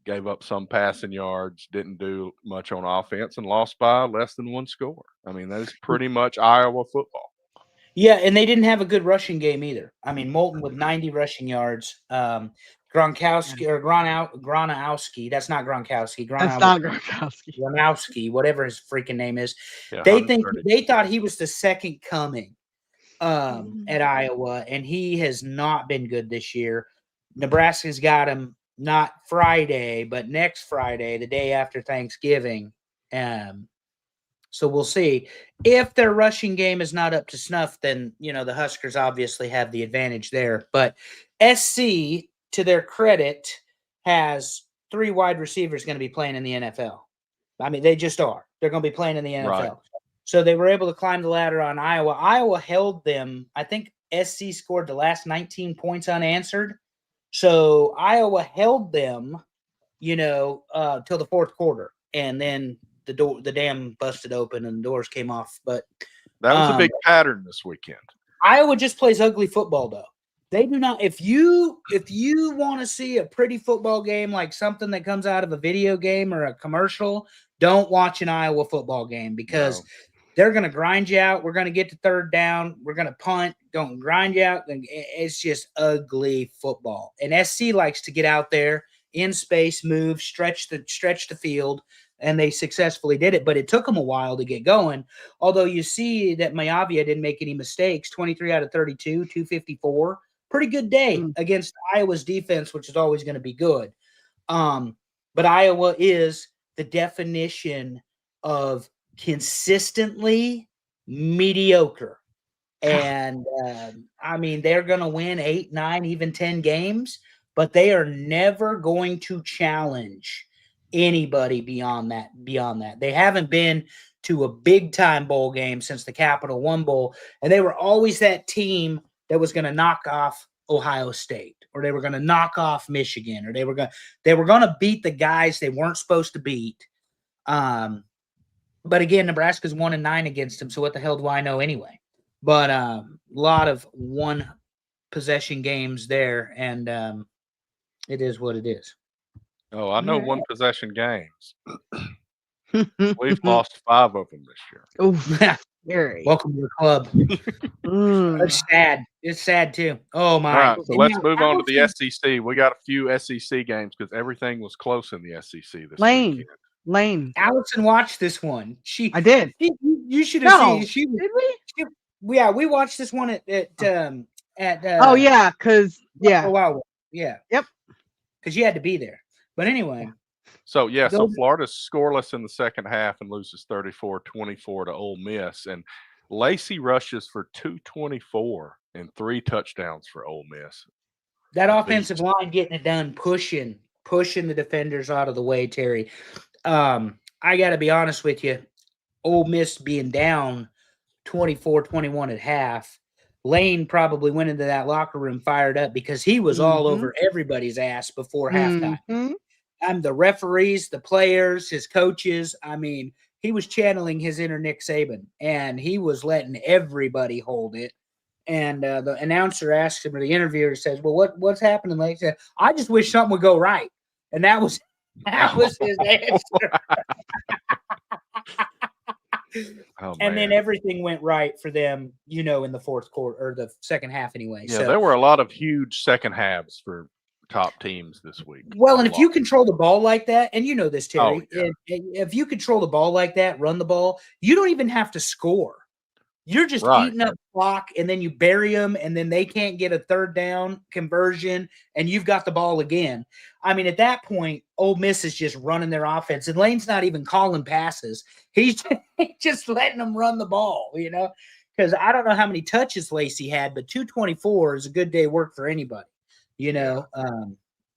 Gave up some passing yards, didn't do much on offense, and lost by less than one score. I mean, that is pretty much Iowa football. Yeah, and they didn't have a good rushing game either. I mean, Moulton with 90 rushing yards. Gronkowski or Gronowski. That's not Gronkowski. That's not Gronkowski. Gronowski, whatever his freaking name is. Yeah, They thought he was the second coming at Iowa, and he has not been good this year. Nebraska's got him not Friday, but next Friday, the day after Thanksgiving. So we'll see. If their rushing game is not up to snuff, then, the Huskers obviously have the advantage there. But SC, to their credit, has 3 wide receivers going to be playing in the NFL. I mean, they just are. They're going to be playing in the NFL. Right. So they were able to climb the ladder on Iowa. Iowa held them. I think SC scored the last 19 points unanswered. So Iowa held them, till the fourth quarter. And then the dam busted open and the doors came off. But that was a big pattern this weekend. Iowa just plays ugly football, though. They do not. If you want to see a pretty football game, like something that comes out of a video game or a commercial, don't watch an Iowa football game because they're going to grind you out. We're going to get to third down. We're going to punt. Don't grind you out. It's just ugly football. And SC likes to get out there in space, move, stretch the field, and they successfully did it. But it took them a while to get going. Although you see that Maivia didn't make any mistakes. 23 out of 32, 254. Pretty good day against Iowa's defense, which is always going to be good. But Iowa is the definition of consistently mediocre. And I mean, they're going to win 8, 9, even 10 games, but they are never going to challenge anybody beyond that. They haven't been to a big time bowl game since the Capital One Bowl. And they were always that team that was going to knock off Ohio State, or they were going to knock off Michigan, or they were going to beat the guys they weren't supposed to beat. But again, Nebraska's 1-9 against them. So what the hell do I know anyway? But a lot of one possession games there, and it is what it is. Oh, I know Alright. one possession games. We've lost 5 of them this year. Oh, scary. Welcome to the club. Mm. It's sad. It's sad too. Oh my! All right, so And let's now move on to the Allison- SEC. We got a few SEC games because everything was close in the SEC this Lane. weekend. Lane. Allison watched this one. I did. You should have No. seen. She Did we? yeah, we watched this one at Oh yeah, because a while ago. Yeah. Yep. Because you had to be there. But anyway, So yeah, so Those- Florida's scoreless in the second half and loses 34-24 to Ole Miss. And Lacey rushes for 224 and 3 touchdowns for Ole Miss. that A offensive beast. line getting it done, pushing the defenders out of the way, Terry. I got to be honest with you. Ole Miss being down 24-21 at half, Lane probably went into that locker room fired up because he was all Mhm. over everybody's ass before halftime. Mhm. The referees, the players, his coaches. I mean, he was channeling his inner Nick Saban, and he was letting everybody hold it. And the announcer asked him, or the interviewer says, "Well, what's happening?" Like, he said, "I just wish something would go right," and that was his answer. Oh, And then man. everything went right for them, in the fourth quarter or the second half, anyway. Yeah, So, there were a lot of huge second halves for top teams this week. well, and A if you lot. control the ball like that, and you know this, Oh, Terry, yeah. if you control the ball like that, run the ball, you don't even have to score. You're just Right. eating up clock, and then you bury them, and then they can't get a third down conversion, and you've got the ball again. I mean, at that point, Ole Miss is just running their offense, and Lane's not even calling passes. He's just letting them run the ball, because I don't know how many touches Lacey had, but 224 is a good day work for anybody, and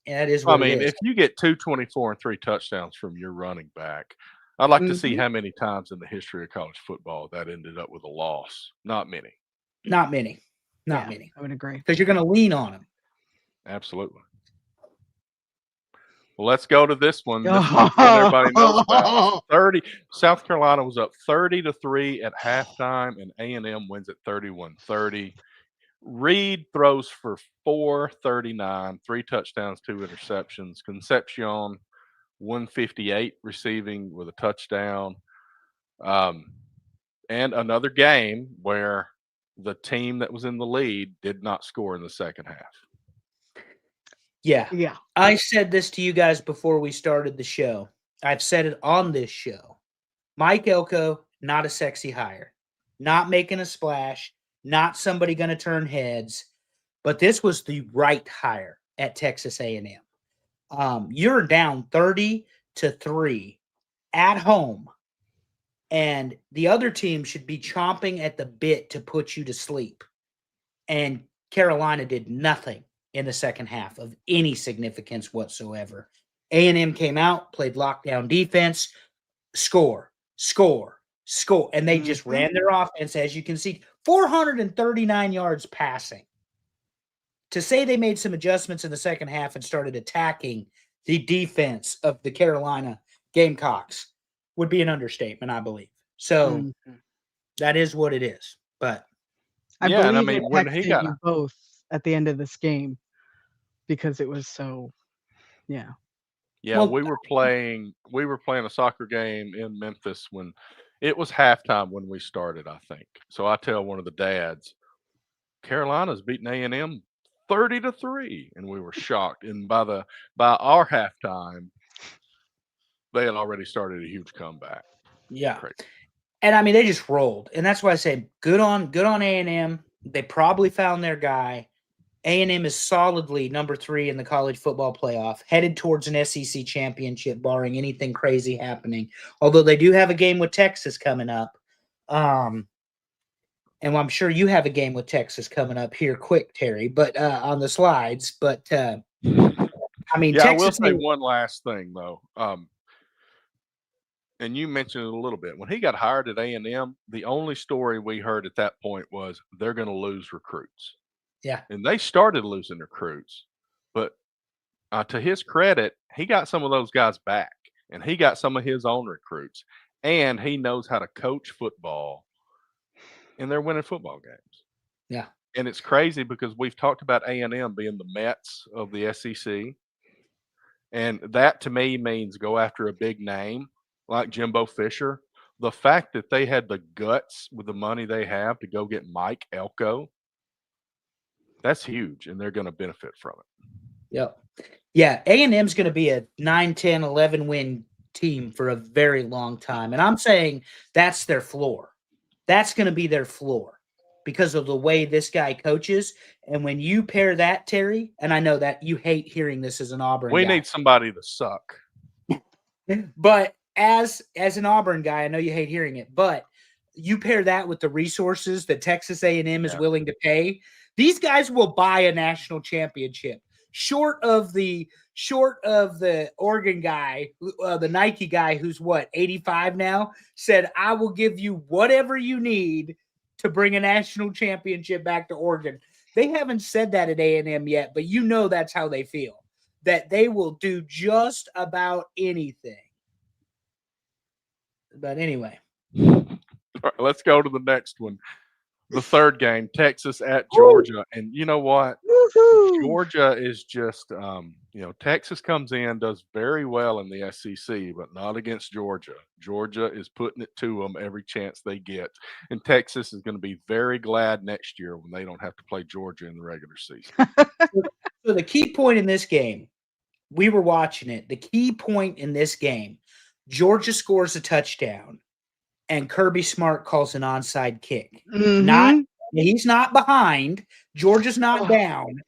that is I what mean, it is. if you get 224 and 3 touchdowns from your running back, I'd like to see Mhm. how many times in the history of college football that ended up with a loss. Not many. Not many. Not Yeah, many. I would agree. Because you're going to lean on them. Absolutely. Well, let's go to this one. This is one everybody knows about. 30. South Carolina was up 30-3 at halftime, and A&M wins at 31-30. Reed throws for 439, 3 touchdowns, 2 interceptions. Concepcion 158 receiving with a touchdown. And another game where the team that was in the lead did not score in the second half. Yeah. Yeah. I said this to you guys before we started the show. I've said it on this show. Mike Elko, not a sexy hire. Not making a splash. Not somebody going to turn heads. But this was the right hire at Texas A&M. You're down 30-3 at home. And the other team should be chomping at the bit to put you to sleep. And Carolina did nothing in the second half of any significance whatsoever. A&M came out, played lockdown defense, score. And they just ran their offense, as you can see, 439 yards passing. To say they made some adjustments in the second half and started attacking the defense of the Carolina Gamecocks would be an understatement, I believe. So that is what it is. But I Yeah, and I believe mean, I when he texted got- you both at the end of this game because it was so, yeah. Yeah, Well, we were playing a soccer game in Memphis when it was halftime when we started, I think. So I tell one of the dads, Carolina's beating A&M 30-3, and we were shocked. And by our halftime, they had already started a huge comeback. yeah. Crazy. And I mean, they just rolled. And that's why I say good on A&M. They probably found their guy. A&M is solidly number 3 in the college football playoff, headed towards an SEC championship, barring anything crazy happening. Although they do have a game with Texas coming up. And I'm sure you have a game with Texas coming up here quick, Terry, but on the slides. But I mean, Yeah, Texas. I will say one last thing though. And you mentioned it a little bit. When he got hired at A&M, the only story we heard at that point was they're going to lose recruits. Yeah. And they started losing recruits. But to his credit, he got some of those guys back. And he got some of his own recruits. And he knows how to coach football. And they're winning football games. Yeah. And it's crazy because we've talked about A&M being the Mets of the SEC. And that to me means go after a big name like Jimbo Fisher. The fact that they had the guts with the money they have to go get Mike Elko, that's huge, and they're going to benefit from it. Yep. Yeah, A&M's going to be a 9, 10, 11 win team for a very long time. And I'm saying that's their floor. That's going to be their floor because of the way this guy coaches. And when you pair that, Terry, and I know that you hate hearing this as an Auburn We guy, need somebody to suck. but as an Auburn guy, I know you hate hearing it, but you pair that with the resources that Texas A&M is willing to pay, these guys will buy a national championship. Short of the Oregon guy, the Nike guy, who's what, 85 now, said, I will give you whatever you need to bring a national championship back to Oregon. They haven't said that at A&M yet, but you know that's how they feel, that they will do just about anything. But anyway. All right, let's go to the next one. The third game, Texas at Georgia. And you know what? Woo-hoo. Georgia is just, Texas comes in, does very well in the SEC, but not against Georgia. Georgia is putting it to them every chance they get. And Texas is going to be very glad next year when they don't have to play Georgia in the regular season. So the key point in this game, we were watching it. The key point in this game, Georgia scores a touchdown. And Kirby Smart calls an onside kick. Mhm. He's not behind. Georgia's not down,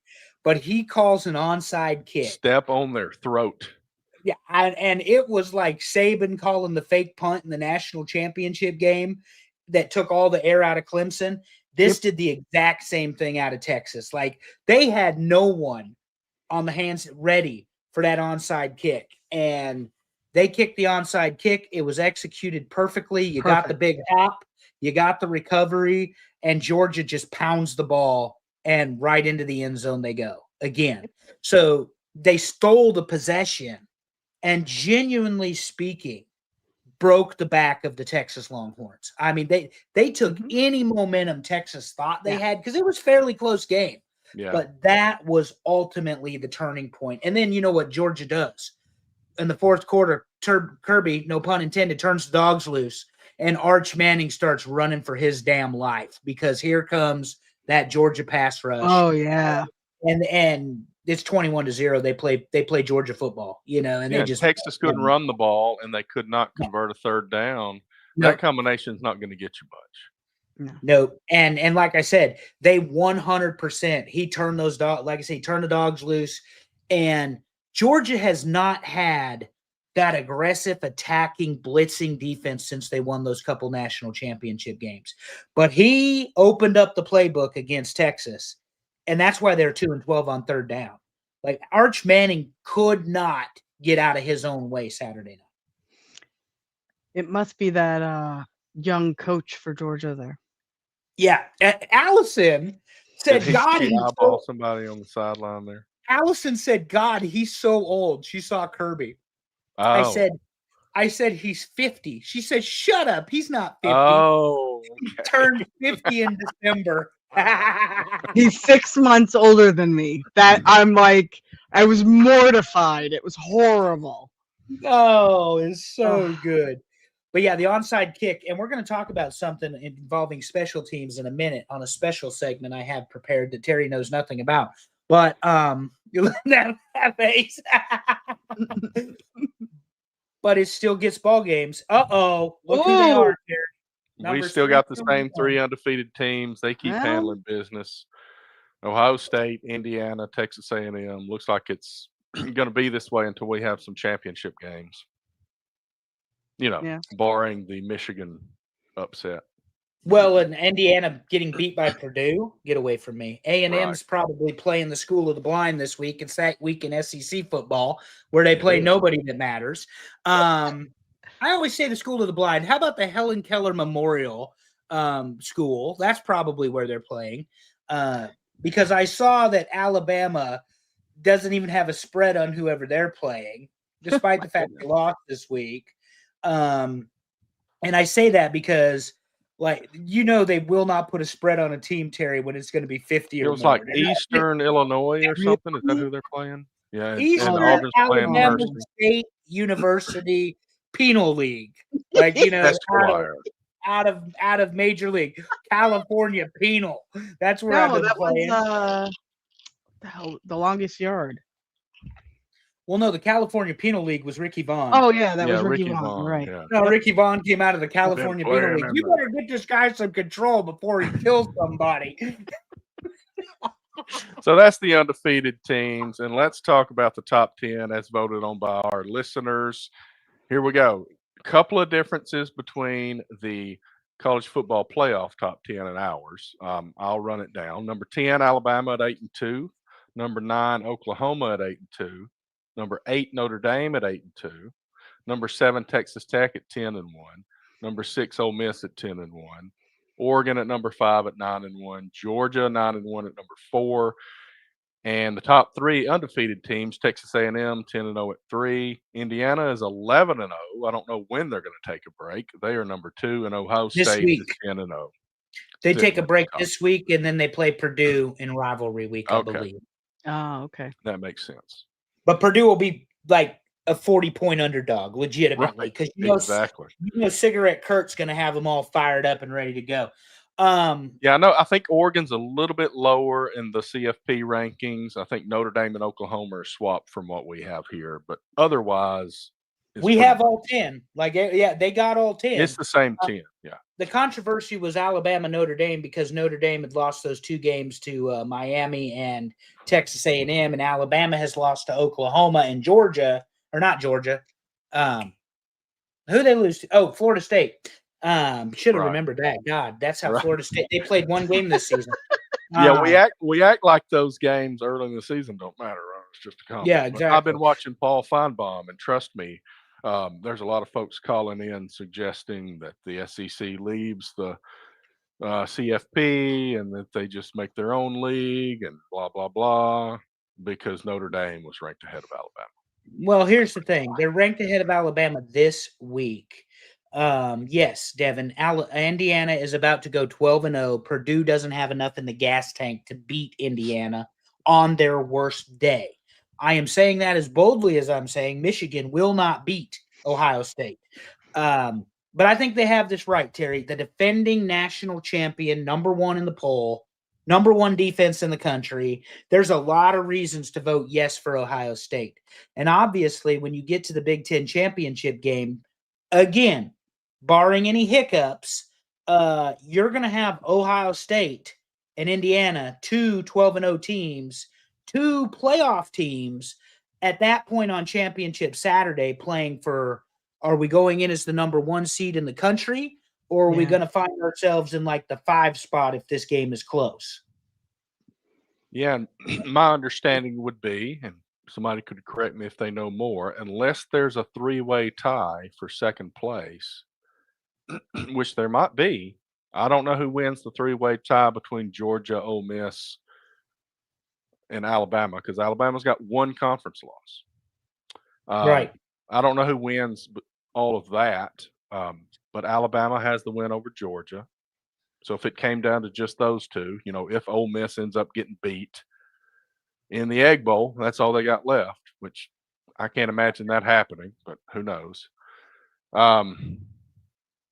but he calls an onside kick. Step on their throat. Yeah, and it was like Saban calling the fake punt in the national championship game that took all the air out of Clemson. This did the exact same thing out of Texas. Like they had no one on the hands ready for that onside kick, and they kicked the onside kick. It was executed perfectly. You got the big hop, you got the recovery, and Georgia just pounds the ball, and right into the end zone they go again. So they stole the possession and, genuinely speaking, broke the back of the Texas Longhorns. I mean, they took any momentum Texas thought they had because it was a fairly close game. Yeah. But that was ultimately the turning point. And then you know what Georgia does. In the fourth quarter, Kirby, no pun intended, turns the dogs loose, and Arch Manning starts running for his damn life because here comes that Georgia pass rush. Oh yeah, and it's 21-0. They play Georgia football, and they just Texas couldn't run the ball, and they could not convert a third down. No. That combination is not going to get you much. No, and like I said, they 100%. He turned those dogs, like I say, turned the dogs loose, and Georgia has not had that aggressive, attacking, blitzing defense since they won those couple national championship games. But he opened up the playbook against Texas, and that's why they're 2-12 on third down. Like Arch Manning could not get out of his own way Saturday night. it must be that young coach for Georgia there. Yeah, Allison said, Did "God, he he's eyeball somebody on the sideline there." Allison said, God, he's so old. She saw Kirby. Oh. I said, he's 50. She said, shut up. He's not 50. Oh. He turned 50 in December. He's 6 months older than me. That I'm like, I was mortified. It was horrible. Oh, it's so good. But yeah, the onside kick, and we're going to talk about something involving special teams in a minute on a special segment I have prepared that Terry knows nothing about. But you let that face. But it still gets ball games. Look who they are, Terry. We still got the same 3 undefeated teams. They keep handling business. Ohio State, Indiana, Texas A&M. Looks like it's going to be this way until we have some championship games. Barring the Michigan upset. Well, and Indiana getting beat by Purdue, get away from me. A&M's probably playing the School of the Blind this week. It's that week in SEC football where they play nobody that matters. I always say the School of the Blind. How about the Helen Keller Memorial School? That's probably where they're playing. Because I saw that Alabama doesn't even have a spread on whoever they're playing, despite the fact they lost this week. And I say that because Like, they will not put a spread on a team, Terry, when it's going to be 50 It or was more. like Eastern Illinois or something. Is that who they're playing? Yeah, and Eastern Auburn's playing Alabama Mercy. State University Penal League, like Esquire. out of Major League California Penal. That's where I've No, been that playing. was the longest yard. Well, no, the California Penal League was Ricky Vaughn. Oh yeah, that Yeah, was Ricky Ricky Vaughn. Vaughn, Right. yeah. No, Ricky Vaughn came out of the California Penal playing League. in You the- better get this guy some control before he kills somebody. So that's the undefeated teams. And let's talk about the top 10 as voted on by our listeners. Here we go. A couple of differences between the college football playoff top 10 and ours. I'll run it down. Number 10, Alabama at 8-2. Number 9, Oklahoma at 8-2. Number 8, Notre Dame at 8-2. Number 7, Texas Tech at 10-1. Number 6, Ole Miss at 10-1. Oregon at number 5 at 9-1. Georgia 9-1 at number 4. And the top 3 undefeated teams: Texas A&M 10-0 at 3. Indiana is 11-0. I don't know when they're going to take a break. They are number 2, and Ohio This State week. is 10-0. They Sitting take a at the break top. this week, and then they play Purdue in rivalry week, I Okay. believe. Oh, okay. That makes sense. But Purdue will be like a 40-point underdog, legitimately, Right. because Exactly. Cigarette Kurt's going to have them all fired up and ready to go. Yeah, I think Oregon's a little bit lower in the CFP rankings. I think Notre Dame and Oklahoma are swapped from what we have here, but otherwise, it's we pretty have much- all 10. Like, yeah, they got all 10. It's the same 10. Yeah. The controversy was Alabama Notre Dame because Notre Dame had lost those 2 games to Miami and Texas A&M, and Alabama has lost to Oklahoma and Georgia, or not Georgia. Who they lose to? Oh, Florida State. Should have Right. remembered that. God, that's how Right. Florida State. They played 1 game this season. Yeah, we act like those games early in the season don't matter. Right? It's just a conference. Yeah, But I've exactly. been watching Paul Feinbaum, and trust me, there's a lot of folks calling in suggesting that the SEC leaves the CFP and that they just make their own league and blah blah blah because Notre Dame was ranked ahead of Alabama. Well, here's the thing. They're ranked ahead of Alabama this week. Yes, Devin. Indiana is about to go 12-0. Purdue doesn't have enough in the gas tank to beat Indiana on their worst day. I am saying that as boldly as I'm saying Michigan will not beat Ohio State. But I think they have this right, Terry. The defending national champion, number 1 in the poll, number 1 defense in the country. There's a lot of reasons to vote yes for Ohio State. And obviously, when you get to the Big Ten championship game, again, barring any hiccups, you're going to have Ohio State and Indiana, 2 12-0 teams, 2 playoff teams at that point on championship Saturday playing for, are we going in as the number 1 seed in the country, or are we Yeah. going to find ourselves in like the 5 spot if this game is close? Yeah, and my understanding would be, and somebody could correct me if they know more, unless there's a 3-way tie for second place, which there might be. I don't know who wins the 3-way tie between Georgia, Ole Miss, and Alabama because Alabama's got 1 conference loss. Right. I don't know who wins all of that, but Alabama has the win over Georgia. So if it came down to just those 2, if Ole Miss ends up getting beat in the Egg Bowl, that's all they got left, which I can't imagine that happening, but who knows?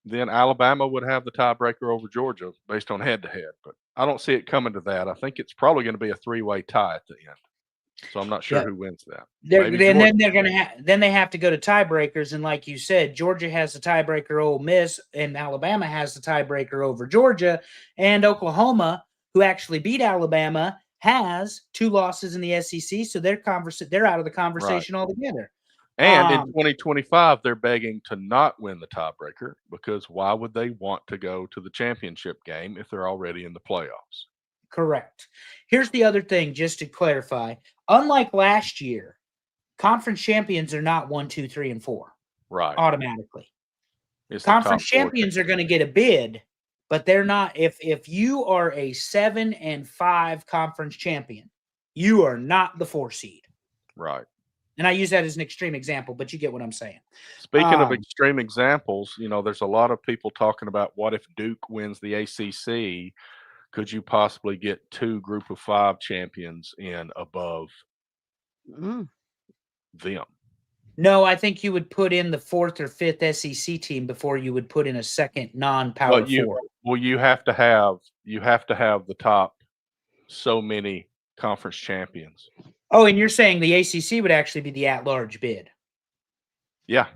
Then Alabama would have the tiebreaker over Georgia based on head-to-head, but I don't see it coming to that. I think it's probably going to be a 3-way tie at the end. So I'm not sure Yeah. who wins that. Then Maybe Georgia. they're going to then they have to go to tiebreakers, and like you said, Georgia has the tiebreaker Ole Miss, and Alabama has the tiebreaker over Georgia, and Oklahoma, who actually beat Alabama, has 2 losses in the SEC, so they're out of the conversation altogether. And in 2025, they're begging to not win the tiebreaker because why would they want to go to the championship game if they're already in the playoffs? Correct. Here's the other thing, just to clarify. Unlike last year, conference champions are not 1, 2, 3, and 4 Right. automatically. It's the Conference top 4 champions teams. are going to get a bid, but they're not. If you are a 7 and 5 conference champion, you are not the 4 seed. Right. And I use that as an extreme example, but you get what I'm saying. Speaking of Um, extreme examples, there's a lot of people talking about what if Duke wins the ACC? Could you possibly get 2 Group of 5 champions in above Mm. them? No, I think you would put in the 4th or 5th SEC team before you would put in a second non-power four. You have to have the top so many conference champions. Oh, and you're saying the ACC would actually be the at-large bid. Yeah.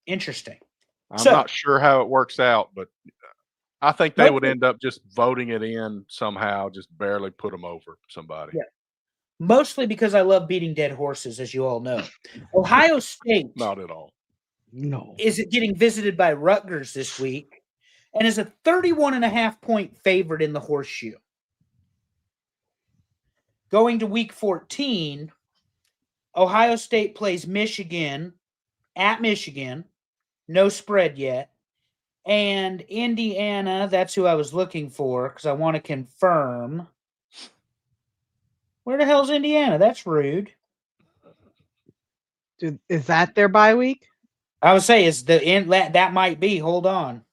Interesting. I'm not sure how it works out, but I think they would Mostly- end up just voting it in somehow, just barely put them over somebody. Yeah. Mostly because I love beating dead horses, as you all know. Ohio State Not at all. No. is getting visited by Rutgers this week and is a 31.5-point favorite in the horseshoe. Going to week 14, Ohio State plays Michigan at Michigan. No spread yet. And Indiana, that's who I was looking for because I want to confirm. Where the hell's Indiana? That's rude. Is that their bye week? I would say is the end that might be. Hold on.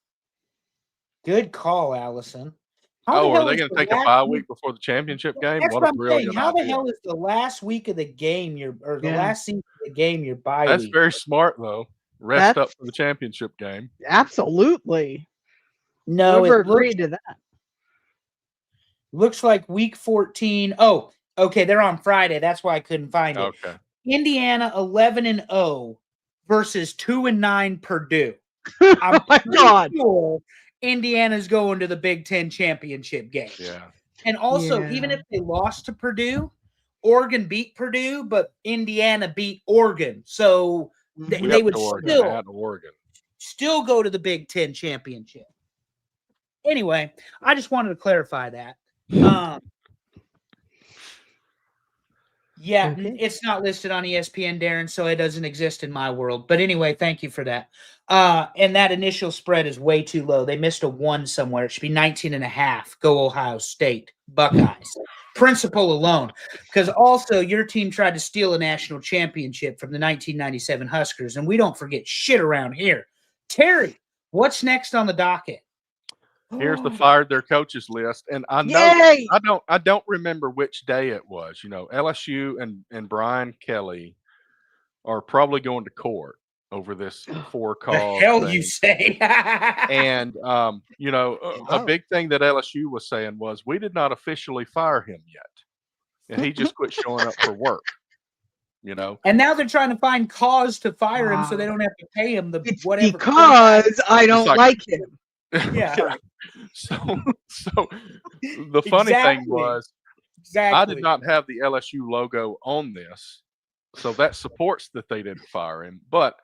Good call, Allison. Oh, are they going to take a bye week before the championship game? That's What what a I'm brilliant saying. How the idea. hell is the last week of the game the Yeah. last season of the game your bye That's week? very smart, though. Rest up That's- for the championship game. Absolutely. No, Whoever it looks, agreed to that. looks like week 14. Oh, okay, they're on Friday. That's why I couldn't find it. Okay. Indiana 11-0 versus 2-9 Purdue. Oh I'm my pretty God. sure Indiana's going to the Big Ten championship game. Yeah. And also, Yeah. even if they lost to Purdue, Oregon beat Purdue, but Indiana beat Oregon. So they Yep, would Oregon, at Oregon. still go to the Big Ten championship. Anyway, I just wanted to clarify that. Yeah, Okay. it's not listed on ESPN, Darren, so it doesn't exist in my world. But anyway, thank you for that. And that initial spread is way too low. They missed a 1 somewhere. It should be 19.5. Go Ohio State Buckeyes. Principle alone. Because also your team tried to steal a national championship from the 1997 Huskers, and we don't forget shit around here. Terry, what's next on the docket? Here's the fired their coaches list, and I know Yay! I don't remember which day it was. LSU and Brian Kelly are probably going to court over this 4 The call. hell you say? And a big thing that LSU was saying was we did not officially fire him yet, and he just quit showing up for work. And now they're trying to find cause to fire him so they Wow. don't have to pay him the It's whatever. because I don't like- like him. Yeah. So the funny thing Exactly. was Exactly. I did not have the LSU logo on this, so that supports that they didn't fire him. But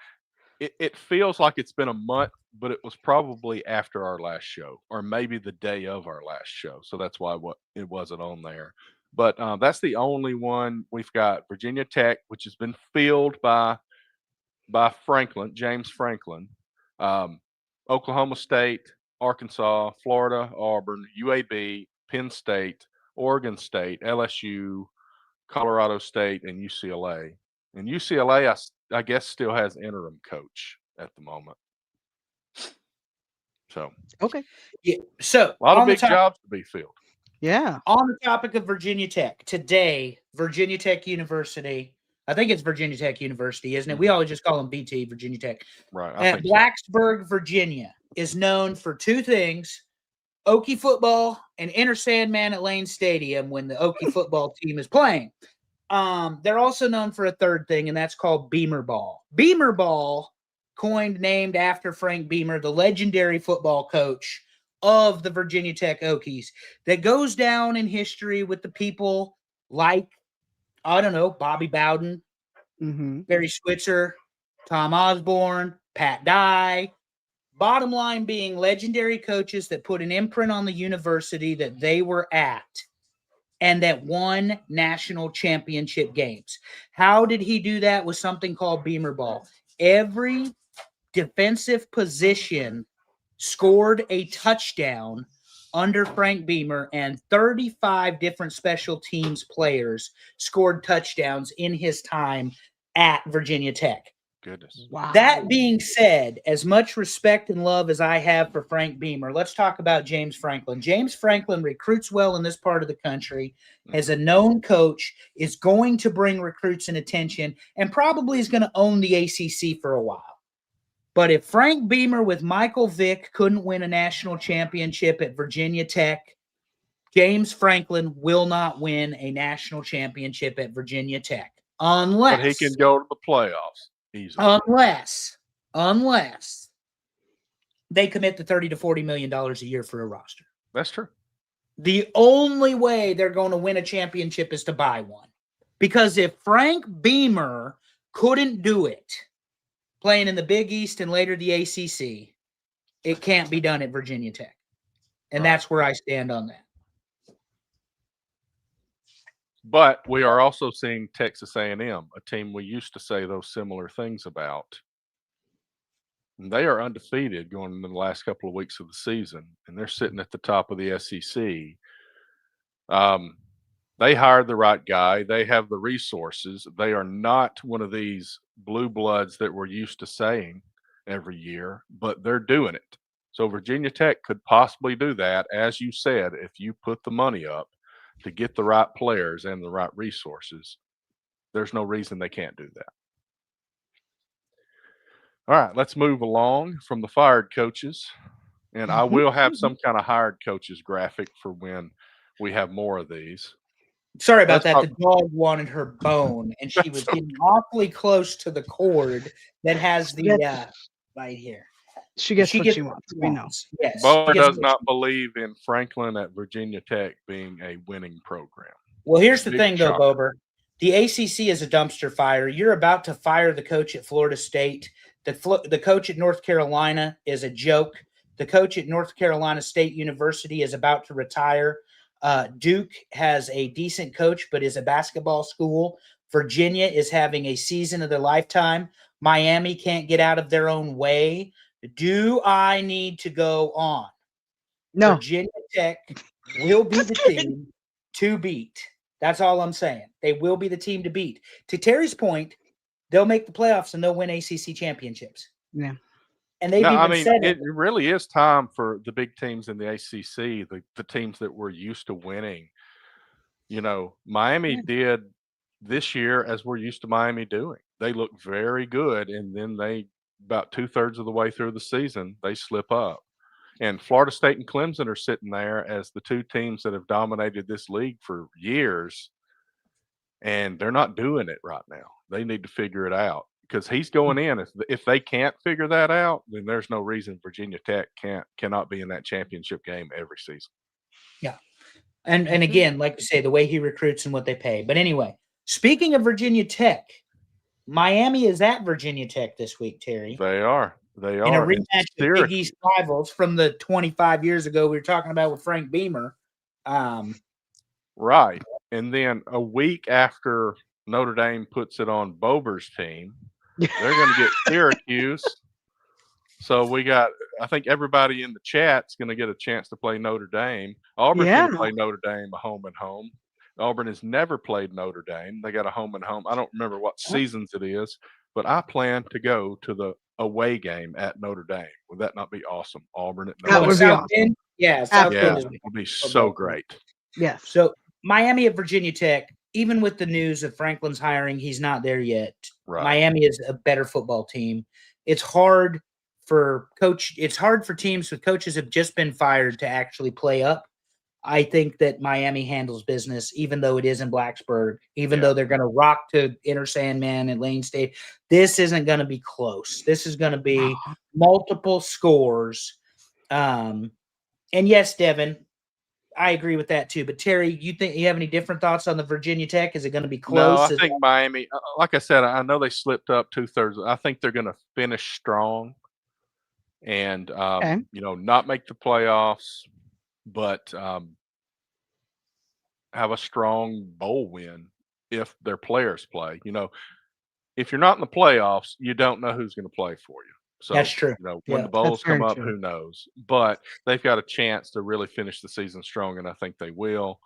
it feels like it's been a month, but it was probably after our last show, or maybe the day of our last show. So that's why it wasn't on there. But that's the only one. We've got Virginia Tech, which has been filled by James Franklin, Oklahoma State, Arkansas, Florida, Auburn, UAB, Penn State, Oregon State, LSU, Colorado State, and UCLA. And UCLA, I guess, still has interim coach at the moment. So Okay. Yeah. So a lot of on the big top- jobs to be filled. Yeah. On the topic of Virginia Tech, today, Virginia Tech University, I think it's Virginia Tech University, isn't it? We always just call them BT, Virginia Tech. Right. At Blacksburg, Virginia, is known for 2 things: Okie football and Enter Sandman at Lane Stadium when the Okie football team is playing. They're also known for a 3rd thing, and that's called Beamer Ball. Beamer Ball, named after Frank Beamer, the legendary football coach of the Virginia Tech Okies, that goes down in history with the people like, I don't know, Bobby Bowden, Mm-hmm. Barry Switzer, Tom Osborne, Pat Dye. Bottom line being legendary coaches that put an imprint on the university that they were at and that won national championship games. How did he do that? With something called Beamer Ball. Every defensive position scored a touchdown under Frank Beamer, and 35 different special teams players scored touchdowns in his time at Virginia Tech. Goodness. Wow. That being said, as much respect and love as I have for Frank Beamer, let's talk about James Franklin. James Franklin recruits well in this part of the country, as a known coach, is going to bring recruits and attention, and probably is going to own the ACC for a while. But if Frank Beamer with Michael Vick couldn't win a national championship at Virginia Tech, James Franklin will not win a national championship at Virginia Tech unless But he can go to the playoffs easily. Unless they commit the $30 to $40 million a year for a roster. That's true. The only way they're going to win a championship is to buy one. Because if Frank Beamer couldn't do it, playing in the Big East and later the ACC, it can't be done at Virginia Tech. And Right. that's where I stand on that. But we are also seeing Texas A&M, a team we used to say those similar things about. And they are undefeated going into the last couple of weeks of the season, and they're sitting at the top of the SEC. They hired the right guy. They have the resources. They are not one of these blue bloods that we're used to saying every year, but they're doing it. So Virginia Tech could possibly do that, as you said, if you put the money up to get the right players and the right resources. There's no reason they can't do that. All right, let's move along from the fired coaches. And I will have some kind of hired coaches graphic for when we have more of these. Sorry about Let's that. The dog wanted her bone, and she was getting awfully close to the cord that has the right here. She gets what she wants. We know. Yes. Bo she gets does what not she- believe in Franklin at Virginia Tech being a winning program. Well, here's the Big thing, though, shock. Bober. The ACC is a dumpster fire. You're about to fire the coach at Florida State. The coach at North Carolina is a joke. The coach at North Carolina State University is about to retire. Duke has a decent coach, but is a basketball school. Virginia is having a season of their lifetime. Miami can't get out of their own way. Do I need to go on? No. Virginia Tech will be the team to beat. That's all I'm saying. They will be the team to beat. To Terry's point, they'll make the playoffs and they'll win ACC championships. Yeah. And they've No, even I mean, said it really is time for the big teams in the ACC, the teams that we're used to winning. You know, Miami did this year as we're used to Miami doing. They look very good, and then they, about 2/3 of the way through the season, they slip up. And Florida State and Clemson are sitting there as the two teams that have dominated this league for years, and they're not doing it right now. They need to figure it out because he's going in. If they can't figure that out, then there's no reason Virginia Tech cannot be in that championship game every season. Yeah. And again, like you say, the way he recruits and what they pay. But anyway, speaking of Virginia Tech, Miami is at Virginia Tech this week, Terry. They are. They are. In a And rematch of Big Syracuse- East rivals from the 25 years ago we were talking about with Frank Beamer. Right. And then a week after Notre Dame puts it on Bober's team, they're going to get Syracuse. So we got, I think everybody in the chat's going to get a chance to play Notre Dame. Auburn's going to Yeah. play Notre Dame a home and home. Auburn has never played Notre Dame. They got a home and home. I don't remember what seasons it is, but I plan to go to the away game at Notre Dame. Would that not be awesome? Auburn at That Notre would Dame. be South awesome. Bend? Yeah, South Yeah, Bend it is would be so great. Yes. So Miami at Virginia Tech, even with the news of Franklin's hiring, he's not there yet. Right. Miami is a better football team. It's hard for teams with coaches have just been fired to actually play up. I think that Miami handles business, even though it is in Blacksburg, even though they're going to rock to Inner Sandman and Lane State. This isn't going to be close. This is going to be multiple scores. And yes, Devin, I agree with that too. But Terry, you have any different thoughts on the Virginia Tech? Is it going to be No, close? I think Miami, like I said, I know they slipped up 2/3. I think they're going to finish strong and, not make the playoffs, but have a strong bowl win if their players play. You know, if you're not in the playoffs, you don't know who's going to play for you. So, That's true. when Yeah. the bowls come very up, true. who knows? But they've got a chance to really finish the season strong, and I think they will.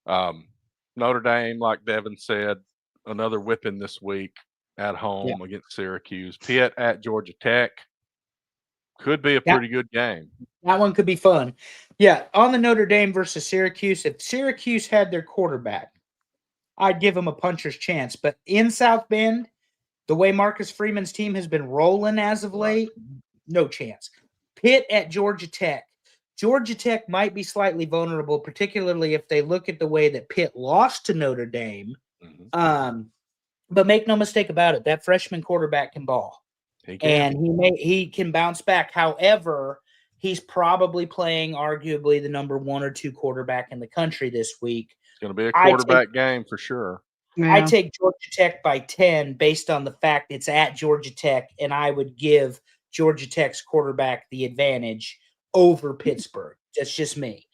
Notre Dame, like Devin said, another whipping this week at home against Syracuse. Pitt at Georgia Tech could be a Yeah. pretty good game. That one could be fun. Yeah, on the Notre Dame versus Syracuse, if Syracuse had their quarterback, I'd give them a puncher's chance. But in South Bend, the way Marcus Freeman's team has been rolling as of late, no chance. Pitt at Georgia Tech. Georgia Tech might be slightly vulnerable, particularly if they look at the way that Pitt lost to Notre Dame. But make no mistake about it, that freshman quarterback can ball. And he can bounce back. However, he's probably playing arguably the number 1 or 2 quarterback in the country this week. It's going to be a quarterback game for sure. I take Georgia Tech by 10 based on the fact it's at Georgia Tech, and I would give Georgia Tech's quarterback the advantage over Pittsburgh. That's just me.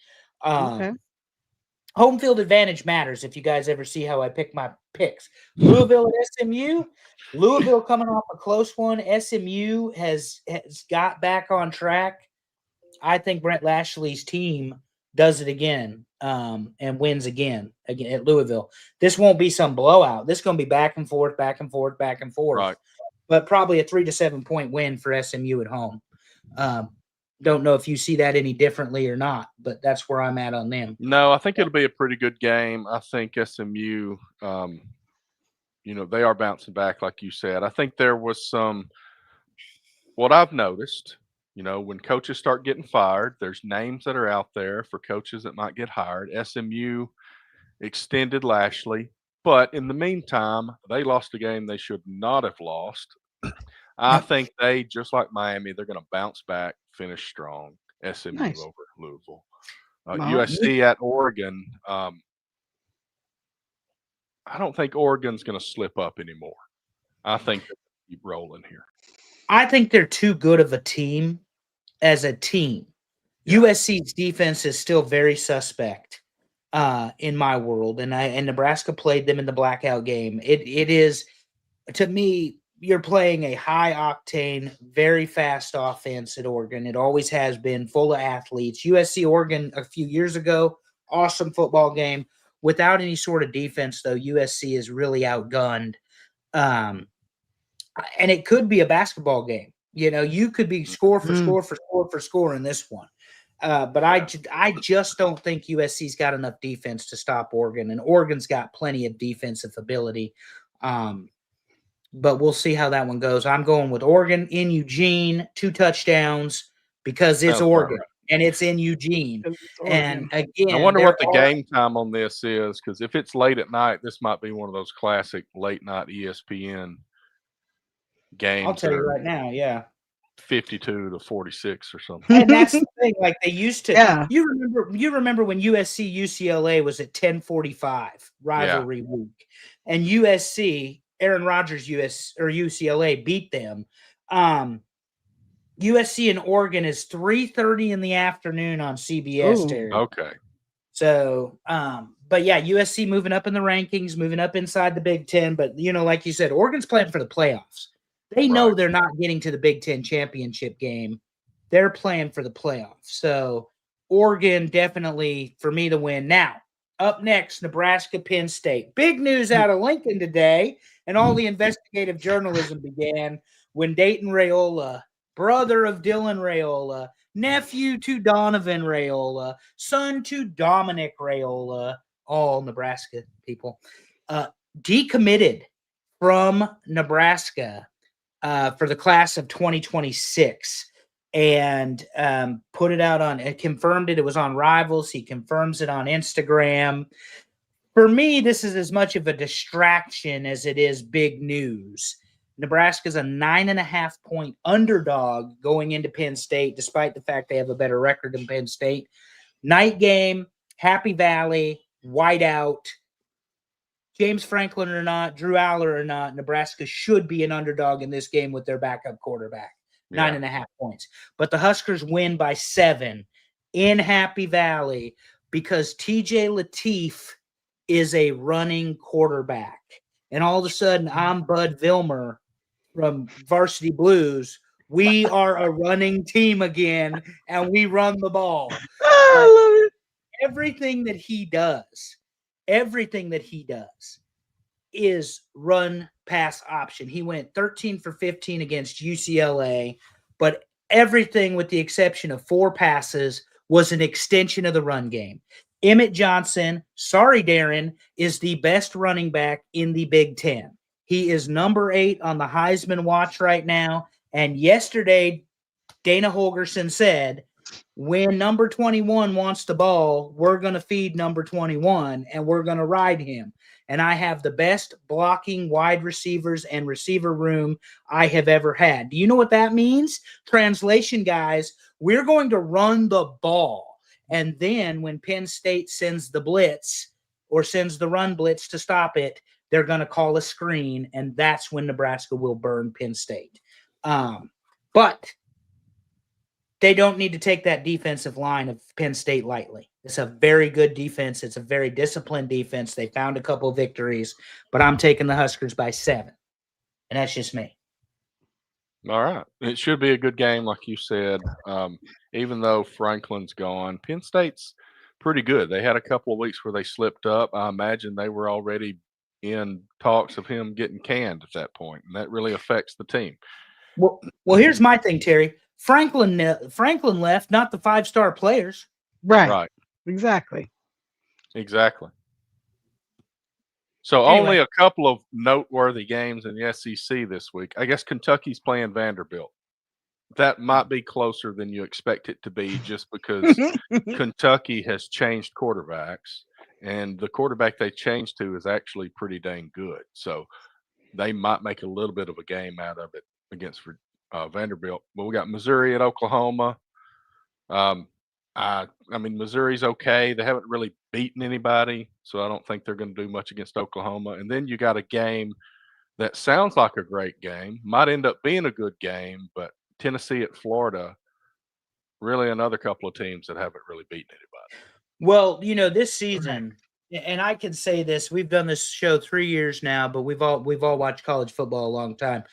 Home field advantage matters if you guys ever see how I pick my picks. Louisville at SMU. Louisville coming off a close one. SMU has got back on track. I think Brent Lashley's team does it again and wins again at Louisville. This won't be some blowout. This is going to be back and forth, back and forth, back and forth. Right. But probably a 3 to 7 point win for SMU at home. Don't know if you see that any differently or not, but that's where I'm at on them. No, I think it'll be a pretty good game. I think SMU, they are bouncing back, like you said. I think there was what I've noticed, when coaches start getting fired, there's names that are out there for coaches that might get hired. SMU extended Lashley, but in the meantime, they lost a game they should not have lost. I think they, just like Miami, they're going to bounce back, finish strong. SMU over Louisville. USC at Oregon. I don't think Oregon's going to slip up anymore. I think they're going to keep rolling here. I think they're too good of a team as a team. Yeah. USC's defense is still very suspect in my world, and Nebraska played them in the blackout game. It is, to me, you're playing a high-octane, very fast offense at Oregon. It always has been, full of athletes. USC-Oregon a few years ago, awesome football game. Without any sort of defense, though, USC is really outgunned. And it could be a basketball game. You could be score for score in this one. But I just don't think USC's got enough defense to stop Oregon, and Oregon's got plenty of defensive ability. But we'll see how that one goes. I'm going with Oregon in Eugene, 2 touchdowns because it's Oregon and it's in Eugene. And again, I wonder what the game time on this is, because if it's late at night, this might be one of those classic late night ESPN games. I'll tell you right now, 52-46 or something. And that's the thing. Like they used to. Yeah. You remember when USC UCLA was at 10:45 rivalry week, and USC. Aaron Rodgers, UCLA beat them. USC and Oregon is 3:30 in the afternoon on CBS. Terry. Okay. So, but yeah, USC moving up in the rankings, moving up inside the Big Ten. But like you said, Oregon's playing for the playoffs. They know they're not getting to the Big Ten championship game. They're playing for the playoffs. So, Oregon definitely for me to win. Now, up next, Nebraska, Penn State. Big news out of Lincoln today. And all the investigative journalism began when Dayton Raiola, brother of Dylan Raiola, nephew to Donovan Raiola, son to Dominic Raiola, all Nebraska people, decommitted from Nebraska for the class of 2026 and put it out confirmed it. It was on Rivals. He confirms it on Instagram. For me, this is as much of a distraction as it is big news. Nebraska's a 9.5-point underdog going into Penn State, despite the fact they have a better record than Penn State. Night game, Happy Valley, whiteout. James Franklin or not, Drew Aller or not, Nebraska should be an underdog in this game with their backup quarterback. 9.5 points. But the Huskers win by 7 in Happy Valley because TJ Lateef is a running quarterback. And all of a sudden, I'm Bud Vilmer from Varsity Blues We are a running team again, and we run the ball. I love it. Everything that he does is run pass option. He went 13 for 15 against UCLA, but everything with the exception of 4 passes was an extension of the run game. Emmett Johnson, sorry, Darren, is the best running back in the Big Ten. He is number 8 on the Heisman watch right now. And yesterday, Dana Holgerson said, when number 21 wants the ball, we're going to feed number 21 and we're going to ride him. And I have the best blocking wide receivers and receiver room I have ever had. Do you know what that means? Translation, guys, we're going to run the ball. And then when Penn State sends the blitz or sends the run blitz to stop it, they're going to call a screen, and that's when Nebraska will burn Penn State. But they don't need to take that defensive line of Penn State lightly. It's a very good defense. It's a very disciplined defense. They found a couple of victories, but I'm taking the Huskers by 7. And that's just me. All right. It should be a good game, like you said. Even though Franklin's gone, Penn State's pretty good. They had a couple of weeks where they slipped up. I imagine they were already in talks of him getting canned at that point, and that really affects the team. Well, here's my thing, Terry. Franklin left, not the 5-star players. Right. Exactly. So Anyway. only a couple of noteworthy games in the SEC this week. I guess Kentucky's playing Vanderbilt. That might be closer than you expect it to be just because Kentucky has changed quarterbacks, and the quarterback they changed to is actually pretty dang good. So they might make a little bit of a game out of it against Vanderbilt. But we got Missouri at Oklahoma. I mean, Missouri's okay. They haven't really beaten anybody, so I don't think they're going to do much against Oklahoma. And then you got a game that sounds like a great game, might end up being a good game, but Tennessee at Florida, really another couple of teams that haven't really beaten anybody. Well, this season, and I can say this, we've done this show 3 years now, but we've all watched college football a long time.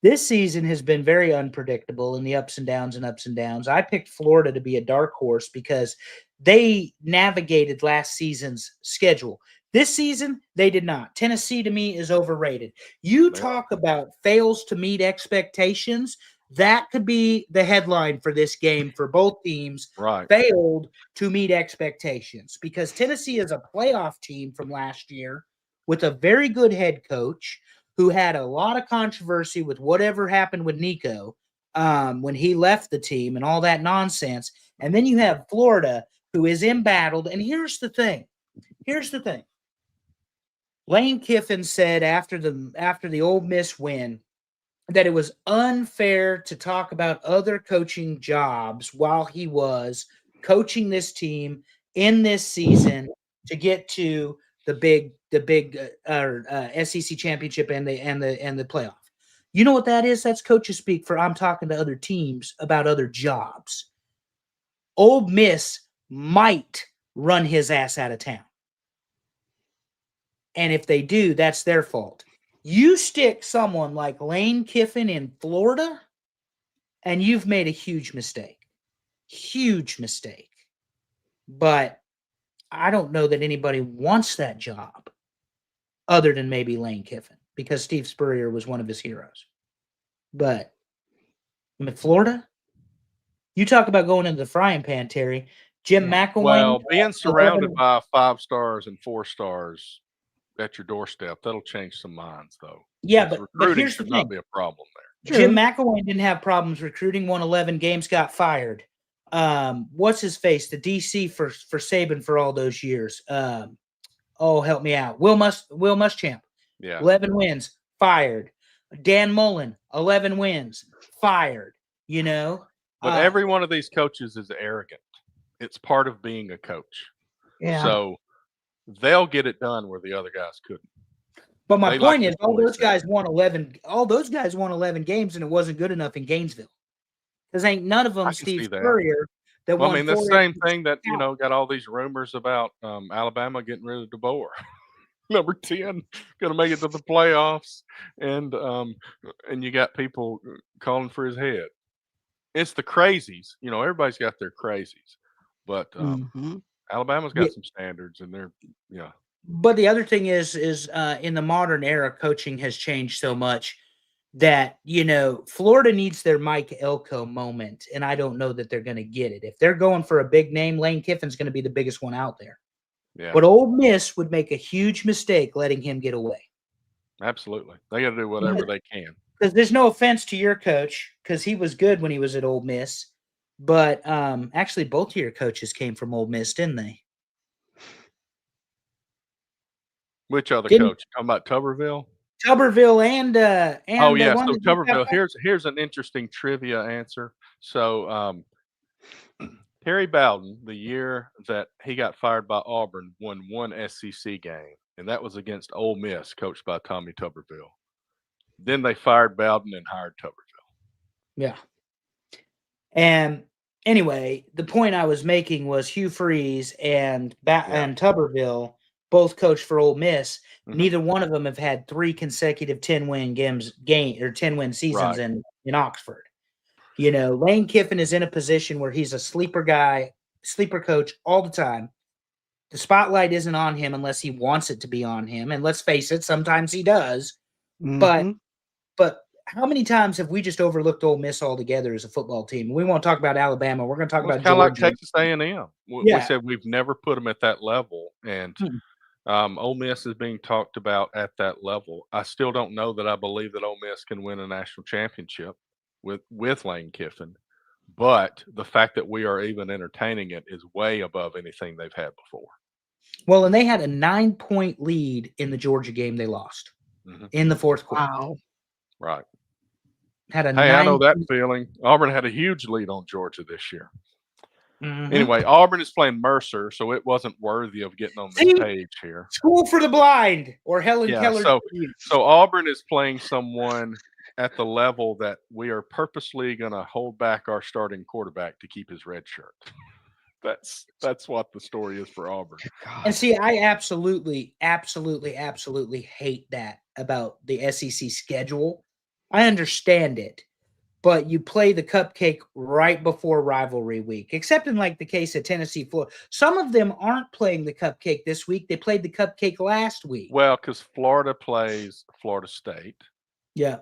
This season has been very unpredictable in the ups and downs and ups and downs. I picked Florida to be a dark horse because they navigated last season's schedule. This season, they did not. Tennessee, to me, is overrated. You talk about fails to meet expectations. That could be the headline for this game for both teams. Right. Failed to meet expectations because Tennessee is a playoff team from last year with a very good head coach who had a lot of controversy with whatever happened with Nico when he left the team and all that nonsense. And then you have Florida, who is embattled. And here's the thing. Lane Kiffin said after the Ole Miss win that it was unfair to talk about other coaching jobs while he was coaching this team in this season to get to the big SEC championship and the playoff. You know what that is? That's coaches speak for I'm talking to other teams about other jobs. Ole Miss might run his ass out of town. And if they do, that's their fault. You stick someone like Lane Kiffin in Florida, and you've made a huge mistake. Huge mistake. But I don't know that anybody wants that job other than maybe Lane Kiffin because Steve Spurrier was one of his heroes. But in Florida, you talk about going into the frying pan, Terry. Jim McElwain. Well, being surrounded by 5 stars and 4 stars at your doorstep, that'll change some minds, though. Yeah, but recruiting here's the should not thing. be a problem there. Jim McElwain didn't have problems recruiting, won 11 games, got fired. What's his face? The DC for Saban for all those years. Help me out. Will Muschamp. Yeah. 11 wins, fired. Dan Mullen, 11 wins, fired. But every one of these coaches is arrogant. It's part of being a coach. Yeah. So they'll get it done where the other guys couldn't. But my point is, all those guys won 11 games, and it wasn't good enough in Gainesville. Because ain't none of them Steve Spurrier that won. I mean, the same thing that got all these rumors about Alabama getting rid of DeBoer. Number 10, going to make it to the playoffs, and you got people calling for his head. it's the crazies. You know, everybody's got their crazies, but Mhm. Alabama's Yeah. got some standards, and they're yeah. But the other thing is in the modern era, coaching has changed so much that Florida needs their Mike Elko moment, and I don't know that they're going to get it. If they're going for a big name, Lane Kiffin's going to be the biggest one out there. Yeah, But Ole Miss would make a huge mistake letting him get away. absolutely. They got to do whatever they can. Because there's no offense to your coach, because he was good when he was at Ole Miss. But actually, both of your coaches came from Ole Miss, didn't they? Which other Didn't- coach? Talking about Tuberville? Tuberville and Oh the yeah, one so that just got Tuberville. Here's an interesting trivia answer. So Terry Bowden, the year that he got fired by Auburn, won one SEC game, and that was against Ole Miss, coached by Tommy Tuberville. Then they fired Bowden and hired Tuberville. Yeah. And anyway, the point I was making was Hugh Freeze and Tuberville both coached for Ole Miss. Mhm. Neither one of them have had 3 consecutive 10-win or 10-win seasons Right. in Oxford. Lane Kiffin is in a position where he's a sleeper guy, sleeper coach all the time. The spotlight isn't on him unless he wants it to be on him. And let's face it, sometimes he does. Mhm. But how many times have we just overlooked Ole Miss altogether as a football team? We won't talk about Alabama. We're going to talk Well, it's about kind of like Georgia. Texas A&M. We Yeah. said we've never put them at that level, and Ole Miss is being talked about at that level. I still don't know that I believe that Ole Miss can win a national championship with Lane Kiffin, but the fact that we are even entertaining it is way above anything they've had before. Well, and they had a 9-point lead in the Georgia game they lost in the fourth quarter. Wow. Right. Had a Hey, I know that 9 feeling. Auburn had a huge lead on Georgia this year. Mhm. Anyway, Auburn is playing Mercer, so it wasn't worthy of getting on the See? page here. School for the Blind or Helen Yeah, Keller. so Auburn is playing someone at the level that we are purposely going to hold back our starting quarterback to keep his red shirt. That's what the story is for Auburn. And see, I absolutely hate that about the SEC schedule. I understand it, but you play the cupcake right before rivalry week, except in like the case of Tennessee, Florida. Some of them aren't playing the cupcake this week. They played the cupcake last week. Well, because Florida plays Florida State. Yeah.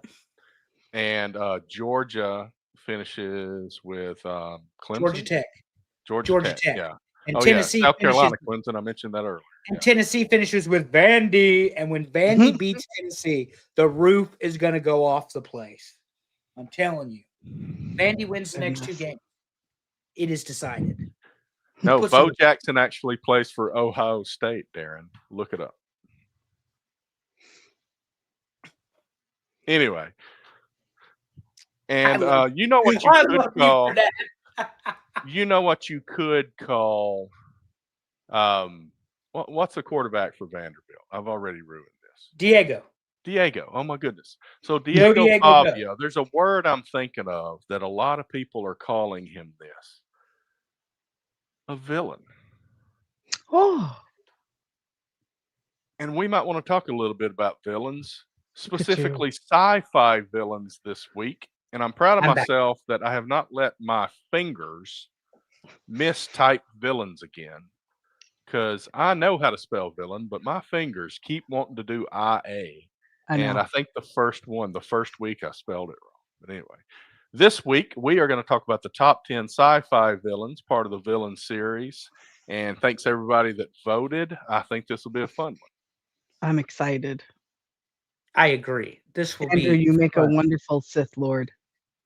And Georgia finishes with Clemson. Georgia Tech. Georgia Tech. Yeah. And Oh, Tennessee yeah. South Carolina, finishes, Clemson. I mentioned that earlier. and Yeah. Tennessee finishes with Vandy. And when Vandy beats Tennessee, the roof is going to go off the place. I'm telling you. Vandy wins the next 2 games. It is decided. No, Put Bo some- Jackson actually plays for Ohio State, Darren. Look it up. Anyway. And you know what you I could love you call for that. you know what you could call what's the quarterback for Vanderbilt? I've already ruined this. Diego. Oh my goodness. So Diego Pavia, there's a word I'm thinking of that a lot of people are calling him this. A villain. Oh, And we might want to talk a little bit about villains, specifically sci-fi villains this week. And I'm proud of myself that I have not let my fingers mistype villains again, because I know how to spell villain, but my fingers keep wanting to do IA. And I think the first week I spelled it wrong. But anyway, this week we are going to talk about the top 10 sci-fi villains, part of the villain series. And thanks everybody that voted. I think this will be a fun one. I'm excited. I agree. This will Andrew, be you make fun. a wonderful Sith Lord.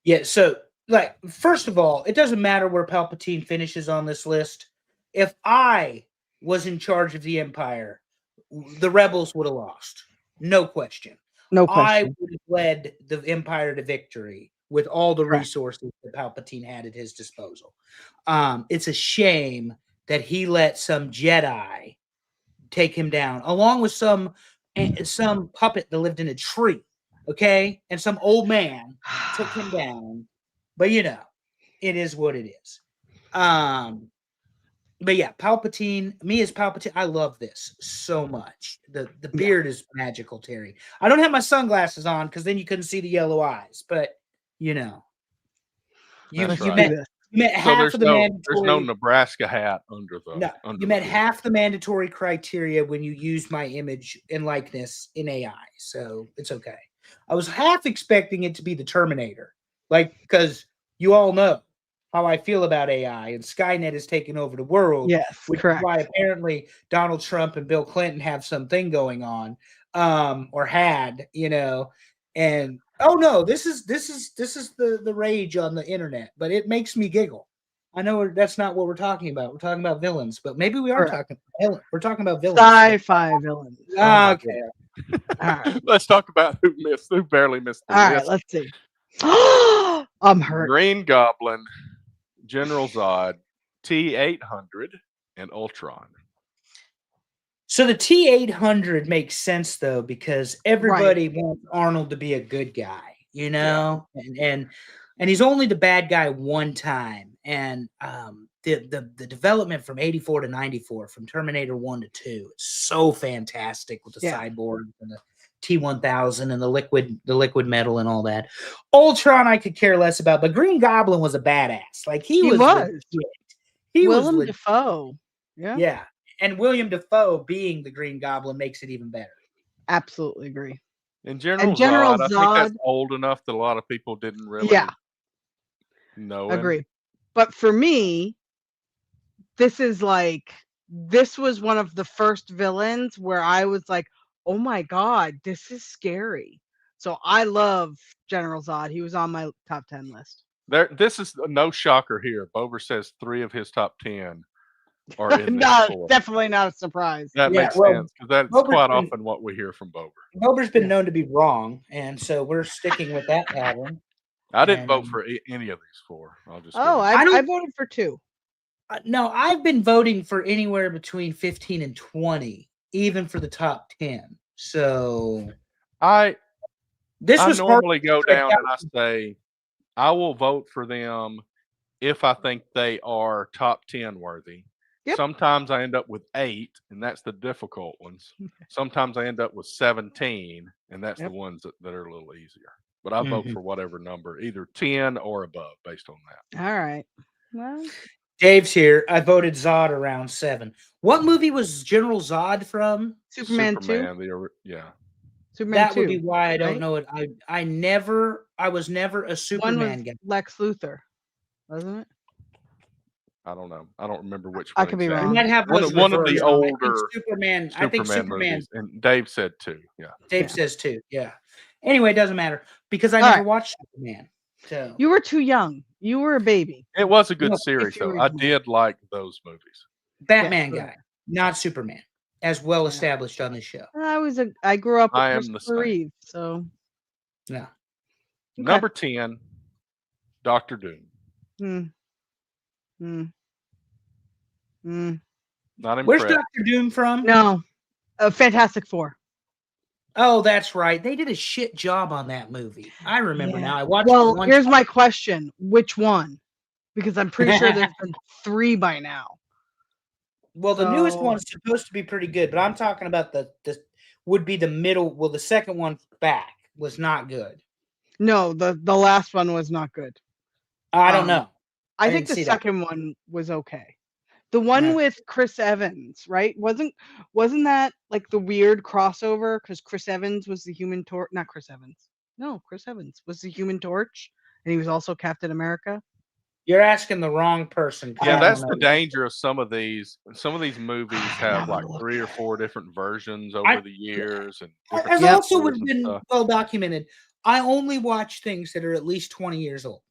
Yeah, so like first of all, it doesn't matter where Palpatine finishes on this list. If I was in charge of the Empire, the rebels would have lost. No question. No I question. would have led the Empire to victory with all the Correct. resources that Palpatine had at his disposal. It's a shame that he let some Jedi take him down, along with some puppet that lived in a tree, okay? And some old man took him down. But it is what it is. But yeah, Palpatine, me as Palpatine, I love this so much. The beard is magical, Terry. I don't have my sunglasses on because then you couldn't see the yellow eyes, but You That's you right. met you met So half there's of the no mandatory. Nebraska hat under the. No, under you the met hood. half the mandatory criteria when you used my image and likeness in AI, so it's okay. I was half expecting it to be the Terminator, like because you all know how I feel about AI and Skynet is taking over the world, Yes, which is correct. why apparently Donald Trump and Bill Clinton have something going on, or had, and oh no, this is the rage on the internet, but it makes me giggle. I know that's not what we're talking about. We're talking about villains, but maybe we are Correct. we're talking about villains. Sci-fi villains. my Okay. All right. Let's talk about who barely missed the All right, list. let's see. I'm hurt. Green Goblin, General Zod, T-800, and Ultron. So the T-800 makes sense though, because everybody wants Arnold to be a good guy, and he's only the bad guy one time. And the development from 84 to 94, from Terminator 1 to 2, it's so fantastic with the cyborgs and the T-1000 and the liquid metal and all that. Ultron I could care less about, but Green Goblin was a badass. Like he was. Legit. He Willem was Dafoe. Yeah. Yeah. And William Dafoe being the Green Goblin makes it even better. Absolutely agree. And General Zod, I think that's old enough that a lot of people didn't really know him. Agree. But for me, this was one of the first villains where I was like, oh my God, this is scary. So I love General Zod. He was on my top 10 list. This is no shocker here. Bober says 3 of his top 10 are in No, definitely not a surprise. That makes sense, because that's quite often what we hear from Bober. Bober's been known to be wrong, and so we're sticking with that pattern. I didn't vote for any of these 4. I voted for 2. No, I've been voting for anywhere between 15 and 20, even for the top 10. So I normally go down and I say I will vote for them if I think they are top 10 worthy. Yep. Sometimes I end up with 8, and that's the difficult ones. Sometimes I end up with 17, and that's the ones that are a little easier. But I vote for whatever number, either 10 or above, based on that. All right. Well, Dave's here. I voted Zod around 7. What movie was General Zod from? Superman 2. Superman 2. Would be why I don't know it. I was never a Superman guy. Lex Luthor, wasn't it? I don't know. I don't remember which one. I could be wrong. One of the older Superman. I think Superman movies. And Dave said 2. Yeah. Dave says 2. Yeah. Anyway, it doesn't matter because I never watched Superman. So you were too young. You were a baby. It was a good series, though. I did like those movies. Batman guy, not Superman, as well established on this show. I grew up with Christopher Reeve, so yeah. Number 10, Dr. Doom. Not impressed. Where's Dr. Doom from? No, Fantastic Four. Oh, that's right. They did a shit job on that movie. I remember now. I watched. Well, here's my question: which one? Because I'm pretty sure there's been 3 by now. Well, the newest one's supposed to be pretty good, but I'm talking about the would be the middle. Well, the second one back was not good. No, the last one was not good. I don't know. I think the second one was okay. The one with Chris Evans, right? Wasn't that like the weird crossover? Because Chris Evans was the Human Torch. Not Chris Evans. No, Chris Evans was the Human Torch, and he was also Captain America. You're asking the wrong person. Yeah, that's the danger of some of these. Some of these movies have like 3 or 4 different versions over the years, and as also would have been well documented. I only watch things that are at least 20 years old.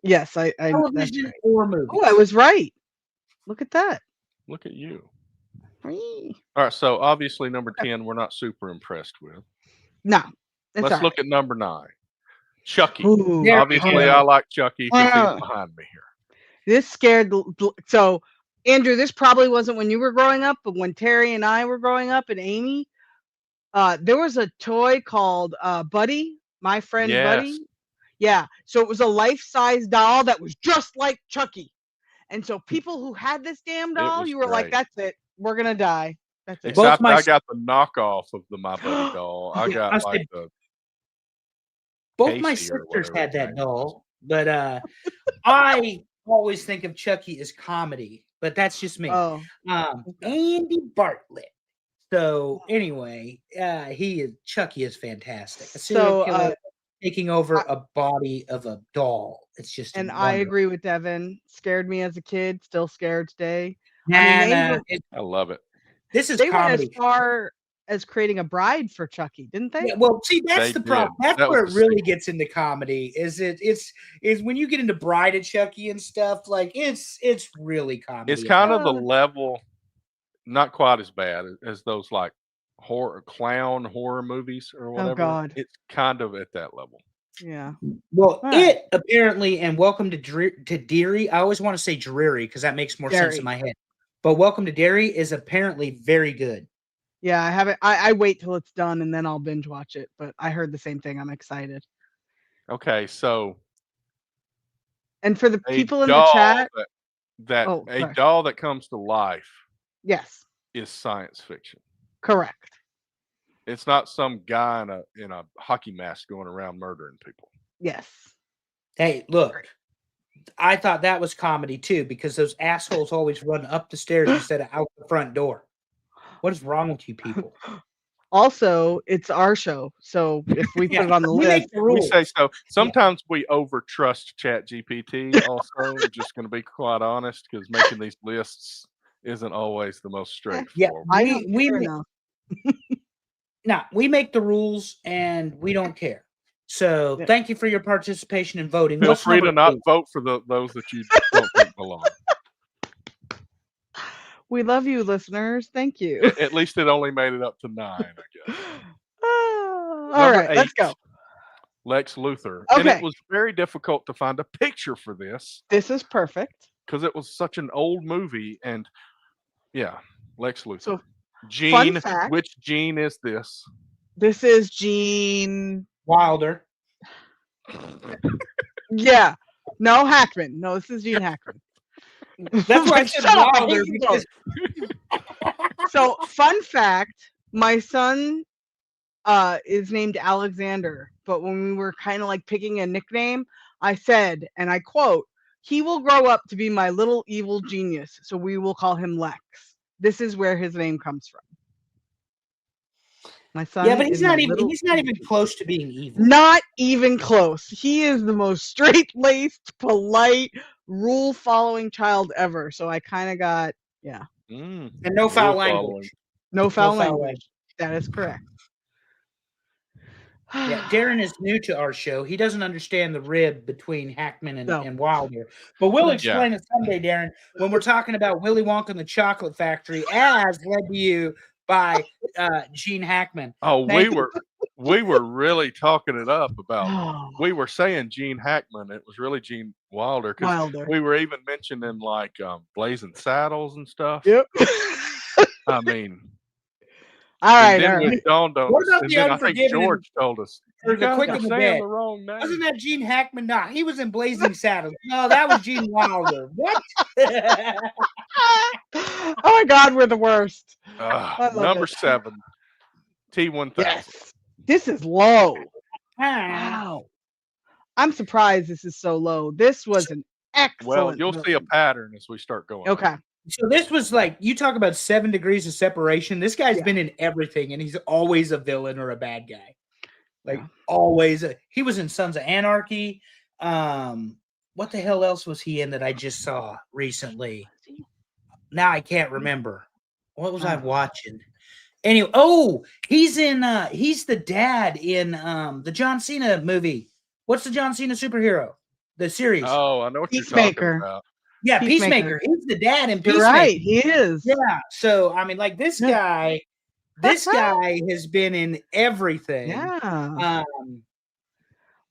Yes, I television right. Or movies. Oh, I was right. Look at that. Look at you. All right, so obviously number 10 we're not super impressed with. No. Let's look at number 9. Chucky. Ooh, obviously I like Chucky because he's behind me here. This scared so Andrew, this probably wasn't when you were growing up, but when Terry and I were growing up and Amy, there was a toy called Buddy, my friend Buddy. Yeah. So it was a life-size doll that was just like Chucky. And so people who had this damn doll, you were like, that's it. We're going to die. That's it. Except I got the knockoff of the My Buddy doll. I got like the both my sisters had that doll, but I always think of Chucky as comedy, but that's just me. Oh, Andy Bartlett. So anyway, Chucky is fantastic. A serial so killer taking over a body of a doll. It's just and I wonderful. agree with Devin. Scared me as a kid, still scared today. Nah, I mean, nah, I love it. this is they went as comedy. far as creating a bride for Chucky, didn't they? Yeah, well, see, that's They the problem. did. That's That where was it the really sequel. gets into comedy. Is when you get into Bride of Chucky and stuff. Like it's really comedy. It's kind of the Uh, level, not quite as bad as those like clown horror movies or whatever. God. It's kind of at that level. Yeah. Well, All right. it apparently, and Welcome to Derry. I always want to say Dreary because that makes more sense in Derry. my head. But Welcome to Derry is apparently very good. Yeah, I haven't. I wait till it's done and then I'll binge watch it. But I heard the same thing. I'm excited. Okay, so And for the a people in the doll chat, that Oh, a sorry. doll that comes to life yes, is science fiction. correct. It's not some guy in a hockey mask going around murdering people. Yes. Hey, look, I thought that was comedy too because those assholes always run up the stairs instead of out the front door. What is wrong with you people? Also, it's our show, so if we put it on the we list, make the We rules. say so. Sometimes we over trust ChatGPT. Also, I'm just going to be quite honest, because making these lists isn't always the most straightforward. I we don't we care ma- enough. we make the rules and we don't care. So Yeah. thank you for your participation in voting. Feel What's free to number not 2? vote for those that you don't think belong. We love you, listeners. Thank you. At least it only made it up to 9, I guess. All Number right, let's 8, go. Lex Luthor. And Okay. it was very difficult to find a picture for this This is perfect. because it was such an old movie. And yeah, Lex Luthor. So, Gene, fact. which Gene is this? This is Gene. Wilder. Yeah. No, Hackman. No, this is Gene Hackman. That's why I said Shut up, I Wilder hate you because So, fun fact, my son is named Alexander, but when we were kind of like picking a nickname, I said, and I quote, "He will grow up to be my little evil genius, so we will call him Lex." This is where his name comes from. My son yeah, but he's is my not little even evil close to being evil. Not even close. He is the most straight-laced, polite, rule-following child ever. So I kind of got, yeah, And no foul Rule language. following. no foul foul language. language. That is correct. Yeah, Darren is new to our show. He doesn't understand the rib between Hackman and, No. and Wilder. But we'll Yeah. explain it someday, Darren, when we're talking about Willy Wonka and the Chocolate Factory, as led to you by Gene Hackman. Oh, Thank we were really talking it up about. We were saying Gene Hackman. It was really Gene Wilder, because Wilder. we were even mentioning like Blazing Saddles and stuff. Yep. I mean, All right. and then All right. it dawned on What us, about and The then I think Unforgiven George told us, or "You The guys Quick are and the saying Dead? the wrong name." Wasn't that Gene Hackman? No, he was in Blazing Saddles. No, that was Gene Wilder. What? Oh my God, we're the worst. I love Number it. 7, T1000. Yes. This is low. Ah. Wow. I'm surprised this is so low. This was an excellent. Well, you'll see a movie. pattern as we start going. Okay. So this was like, you talk about 7 degrees of separation. This guy's Yeah. been in everything, and he's always a villain or a bad guy. Like Yeah. always. He was in Sons of Anarchy. What the hell else was he in that I just saw recently? Now I can't remember. What was I watching? Anyway, he's the dad in the John Cena movie. What's the John Cena superhero? The series. Oh, I know what you're Peacemaker. talking about. Yeah, Peacemaker. Peacemaker. He's the dad in You're Peacemaker. right. He is. Yeah. So I mean, like this Yeah. guy has been in everything. Yeah.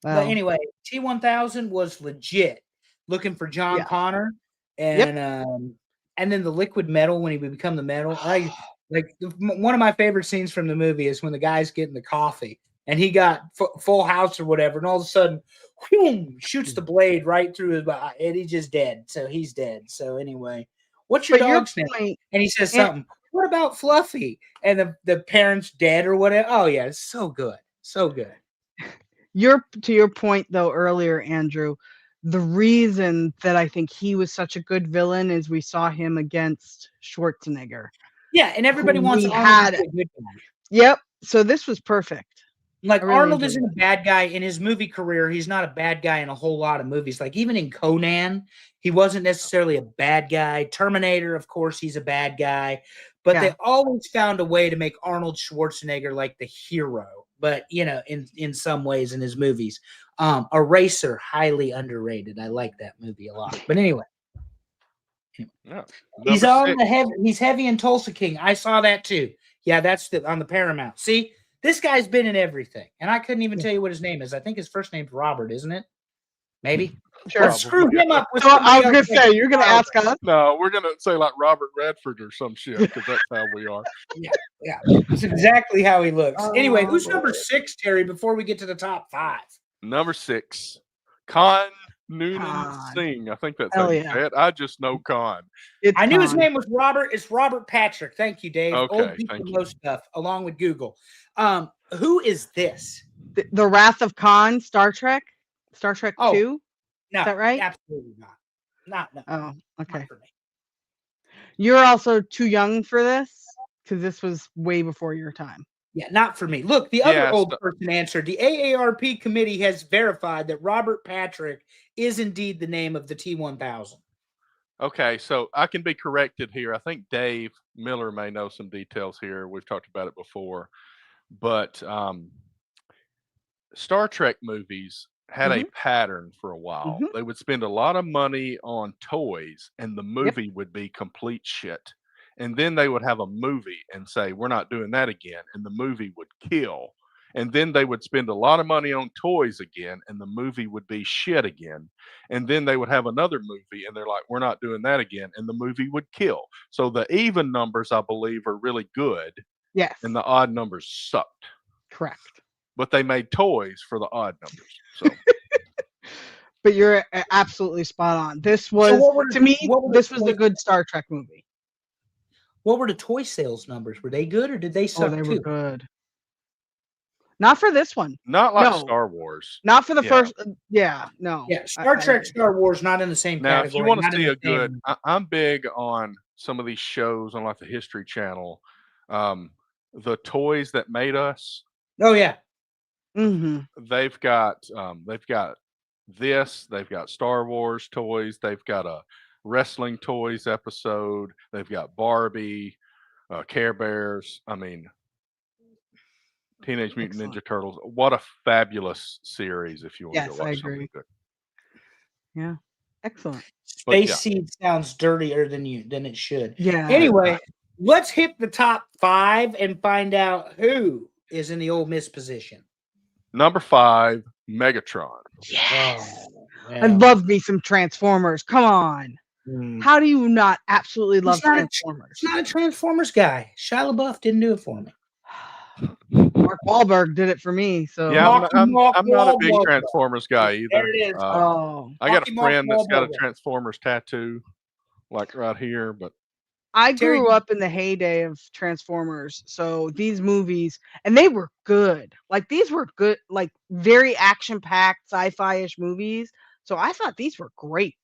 But anyway, T1000 was legit. Looking for John Yeah. Connor, and then the liquid metal when he would become the metal. One of my favorite scenes from the movie is when the guy's getting the coffee and he got full house or whatever, and all of a sudden, whoom, shoots the blade right through his body, and he's just dead. So he's dead. So anyway, what's your But your dog's name? point, And he says something. What about Fluffy? And the parents dead or whatever. Oh yeah, it's so good, so good. to your point though earlier, Andrew, the reason that I think he was such a good villain is we saw him against Schwarzenegger. Yeah, and everybody wants we Arnold had to be a good guy. Yep. So this was perfect. Like I really Arnold enjoyed isn't a bad guy in his movie career. He's not a bad guy in a whole lot of movies. Like even in Conan, he wasn't necessarily a bad guy. Terminator, of course, he's a bad guy. But Yeah. they always found a way to make Arnold Schwarzenegger like the hero. But in some ways in his movies, Eraser, highly underrated. I like that movie a lot. But anyway, Yeah. he's Number on six. the heavy. He's heavy in Tulsa King. I saw that too. Yeah, that's on the Paramount. See, this guy's been in everything, and I couldn't even tell you what his name is. I think his first name's Robert, isn't it? Maybe. Sure. Let's screw him up with So I was somebody gonna else. say you're gonna ask us. No, we're gonna say like Robert Redford or some shit because that's how we are. Yeah, that's exactly how he looks. Anyway, who's Oh. number 6, Terry? Before we get to the top 5, Number 6, Khan Noonan Khan. Singh. I think that's Hell how you yeah. say it. I just know Khan. It's I knew his Khan. name was Robert. It's Robert Patrick. Thank you, Dave. Okay, Old people thank you. know stuff along with Google. Who is this? The Wrath of Khan, Star Trek Oh, 2. No, that right? Absolutely not. No. Oh, okay. Not for me. You're also too young for this because this was way before your time. Yeah, not for me. Look, the other Yeah, old person answered. The AARP committee has verified that Robert Patrick is indeed the name of the T-1000. Okay, so I can be corrected here. I think Dave Miller may know some details here. We've talked about it before, but Star Trek movies had a pattern for a while. Mhm. They would spend a lot of money on toys, and the movie would be complete shit. And then they would have a movie and say, "We're not doing that again," and the movie would kill. And then they would spend a lot of money on toys again, and the movie would be shit again. And then they would have another movie, and they're like, "We're not doing that again," and the movie would kill. So the even numbers, I believe, are really good, Yes. and the odd numbers sucked. Correct. But they made toys for the odd numbers. So But you're absolutely spot on. This was what were to me. what were This the was a toys- good Star Trek movie. What were the toy sales numbers? Were they good or did they Oh, suck they too? were good. Not for this one. not like No. Star Wars. Not for the Yeah. first. Yeah. No. Yeah, Star Trek, Star Wars, not in the same Now, category. if you want to not in see the a good, same- I'm big on some of these shows on like the History Channel. The Toys That Made Us. Oh yeah, Mm-hmm. They've got this. They've got Star Wars toys. They've got a wrestling toys episode. They've got Barbie, Care Bears. I mean, Teenage Mutant Excellent. Ninja Turtles. What a fabulous series! If you want to Yes, go I watch something agree. good. Yeah. Excellent. But Space yeah. Seed sounds dirtier than it should. Yeah. Anyway, let's hit the top 5 and find out who is in the Ole Miss position. Number 5, Megatron. Yes. Oh, I love me some Transformers. Come on. How do you not absolutely love not a- Transformers? Not a Transformers guy. Shia LaBeouf didn't do it for me. Mark Wahlberg did it for me. So Yeah, Marky Mark I'm not a big Wahlberg. Transformers guy either. There it is. oh, I got a Marky Mark friend that's got a Wahlberg. Transformers tattoo, like right here. But I Terry, grew up in the heyday of Transformers. So these movies, and they were good. Like these were good, like very action-packed, sci-fi-ish movies. So I thought these were great.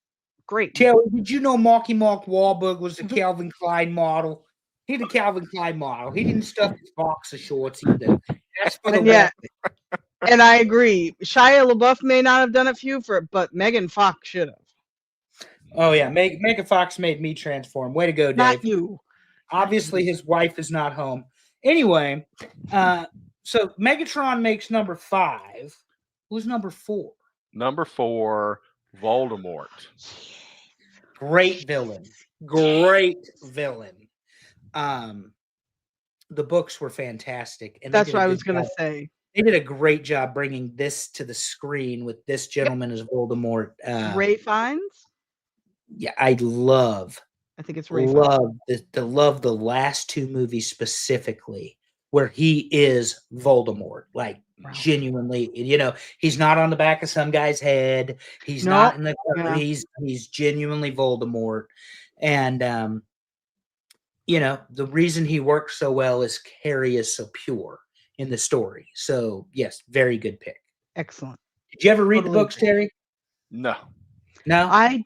Great. Terry, did you know Marky Mark Wahlberg was the Calvin Klein model? He the Calvin Klein model. He didn't stuff his boxer shorts either. That's for the And yeah. record. And I agree. Shia LaBeouf may not have done it for you, but Megan Fox should have. Oh yeah, Megan Fox made me transform. Way to go, Dave. Not you. Obviously, his wife is not home. Anyway, so Megatron makes number 5. Who's number 4? number 4, Voldemort. Great villain. Great villain. The books were fantastic, and they That's did what a I good was gonna job. say. They did a great job bringing this to the screen with this gentleman as Voldemort. Ray Fiennes? Yeah, I love I think it's Ray Fiennes. love the last 2 movies specifically where he is Voldemort, like Wow. genuinely. He's not on the back of some guy's head. He's No, not in the. yeah. He's genuinely Voldemort, and the reason he works so well is Carrie is so pure in the story. So yes, very good pick. Excellent. Did you ever read the Totally books, agree. Terry? No, No, I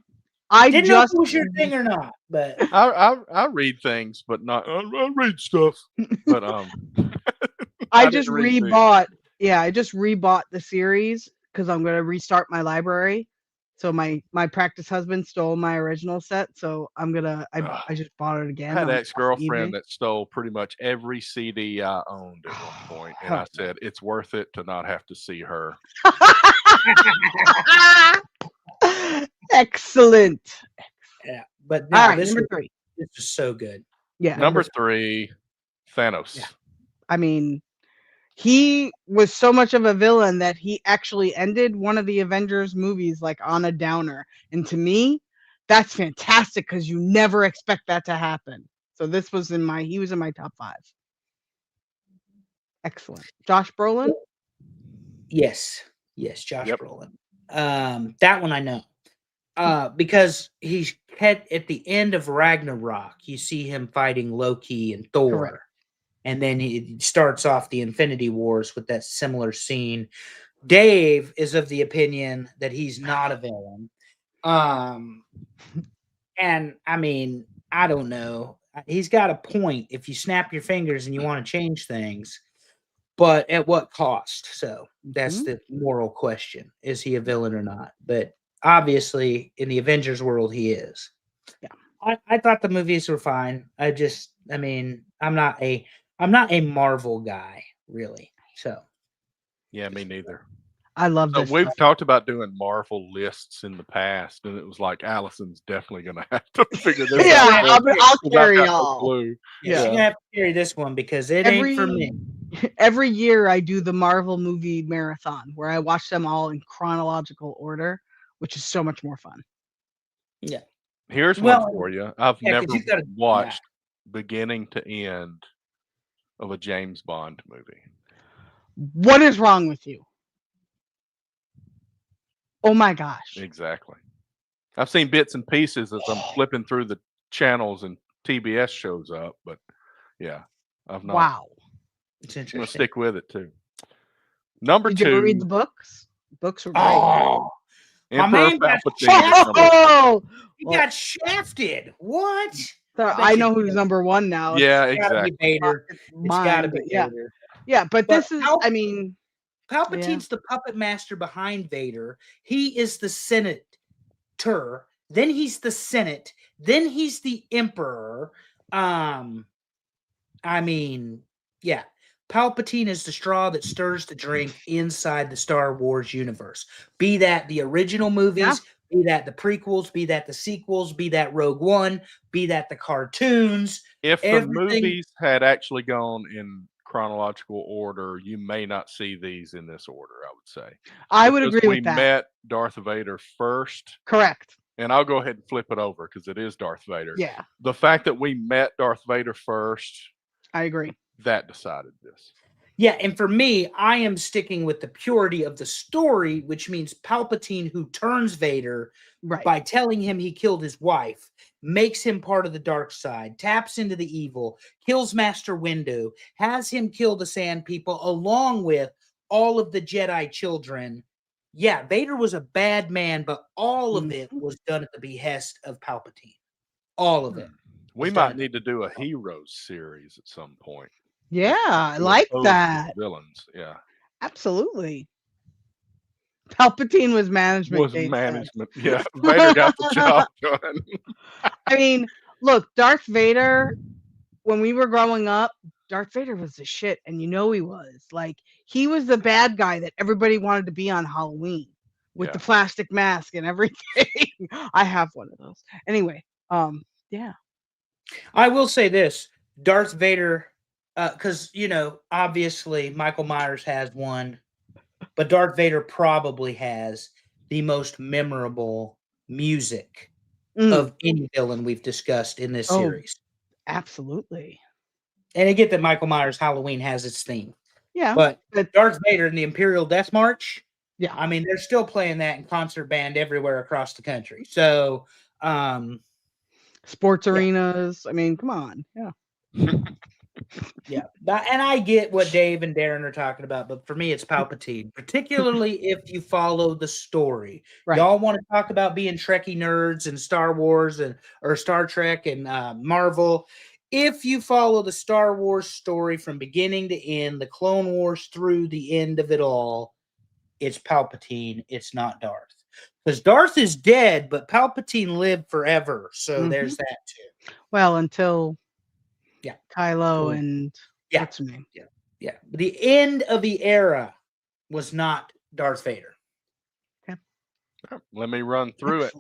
didn't know if just it was your thing or not, but I read things, but not I read stuff. But I didn't just read things. rebought. Yeah, I just rebought the series because I'm gonna restart my library. So my practice husband stole my original set, so I'm gonna I just bought it I again had on an ex-girlfriend eBay. that stole pretty much every CD I owned at one point, and I said it's worth it to not have to see her. Excellent. yeah. But All now right, number 3. this is so good. Yeah, Number 3, Thanos. Yeah. I mean, he was so much of a villain that he actually ended one of the Avengers movies like on a downer. And to me, that's fantastic because you never expect that to happen. So this was he was in my top 5. Excellent. Josh Brolin? Yes, Josh Yep. Brolin. That one I know. Because he's at the end of Ragnarok, you see him fighting Loki and Thor. Correct. And then he starts off the Infinity Wars with that similar scene. Dave is of the opinion that he's not a villain. And I mean, I don't know. He's got a point if you snap your fingers and you want to change things, but at what cost? So that's the moral question. Is he a villain or not? But obviously in the Avengers world, he is. Yeah. I thought the movies were fine. I mean, I'm not a Marvel guy, really. So Yeah, me neither. I love So this. we've talked about doing Marvel lists in the past, and it was like Allison's definitely going to have to figure this Yeah, out. I'll 'cause I've carry got no y'all. clue. yeah, she's gonna have to carry this one because it ain't for me. Every year I do the Marvel movie marathon where I watch them all in chronological order, which is so much more fun. Yeah. Here's Well, one for you. I've yeah, 'cause never you gotta- watched beginning to end of a James Bond movie. What is wrong with you? Oh my gosh. Exactly. I've seen bits and pieces as I'm flipping through the channels and TBS shows up, but yeah, I've not. Wow. It's I'm interesting. gonna stick with it too. Number Did 2. you ever read the books? Books were great. Oh, my Emperor man got Palpatine is number Oh, he well, got shafted. What? so bet I you know did. who's number 1 now. Yeah, It's gotta exactly. be Vader. It's It's gotta mine, be but yeah. Vader. Yeah, but But this is, I mean, Palpatine's the puppet master behind Vader. He is the senator. Then he's the Senate. Then he's the emperor. I mean, yeah. Palpatine is the straw that stirs the drink inside the Star Wars universe. Be that the original movies, be that the prequels, be that the sequels, be that Rogue One, be that the cartoons. If the everything- movies had actually gone in chronological order, you may not see these in this order, I would say. I would Because agree we with that. met Darth Vader first, Correct. and I'll go ahead and flip it over because it is Darth Vader. Yeah, The fact that we met Darth Vader first, I agree. that decided this. Yeah, and for me, I am sticking with the purity of the story, which means Palpatine, who turns Vader Right. by telling him he killed his wife, makes him part of the dark side, taps into the evil, kills Master Windu, has him kill the Sand People along with all of the Jedi children. Yeah, Vader was a bad man, but all of it was done at the behest of Palpatine. All of it. We was might done. need to do a heroes series at some point. Yeah, I to like oppose the that. Villains, yeah. Absolutely. Palpatine was management. Was Dave said. management. Yeah, Vader got the job done. I mean, look, Darth Vader, when we were growing up, Darth Vader was the shit, and you know he was. Like, he was the bad guy that everybody wanted to be on Halloween with the Yeah. plastic mask and everything. I have one of those. Anyway, yeah. I will say this, Darth Vader, because, you know, obviously Michael Myers has one, but Darth Vader probably has the most memorable music of any villain we've discussed in this Oh. series. Absolutely. And I get that Michael Myers Halloween has its theme, Yeah. but Darth Vader and the Imperial Death March, Yeah. I mean, they're still playing that in concert band everywhere across the country. So, Sports arenas. I mean, come on. Yeah. Yeah, and I get what Dave and Darren are talking about, but for me, it's Palpatine, particularly if you follow the story. Right. Y'all want to talk about being Trekkie nerds and Star Wars or Star Trek and Marvel. If you follow the Star Wars story from beginning to end, the Clone Wars through the end of it all, it's Palpatine. It's not Darth. Because Darth is dead, but Palpatine lived forever. So there's that too. Well, until Kylo Cool. and Yeah. what's her name? Yeah. The end of the era was not Darth Vader. Let me run through it.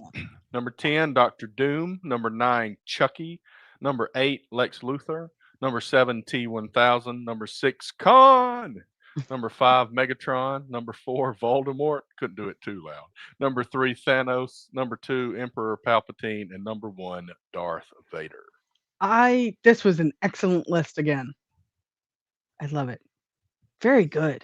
Number 10, Dr. Doom. Number 9, Chucky. Number 8, Lex Luthor. Number 7, T-1000. Number 6, Khan. Number 5, Megatron. Number 4, Voldemort. Couldn't do it too loud. Number 3, Thanos. Number 2, Emperor Palpatine. And number 1, Darth Vader. This was an excellent list again. I love it. Very good.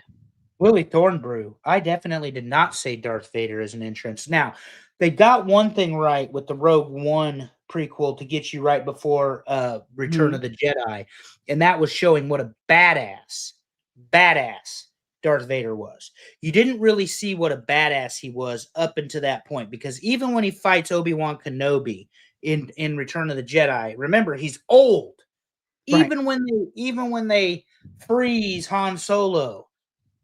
Willie Thornbrew. I definitely did not say Darth Vader as an entrance. Now, they got one thing right with the Rogue One prequel to get you right before Return of the Jedi, and that was showing what a badass Darth Vader was. You didn't really see what a badass he was up until that point, because even when he fights Obi-Wan Kenobi in Return of the Jedi, remember, he's old. Right. Even when they freeze Han Solo,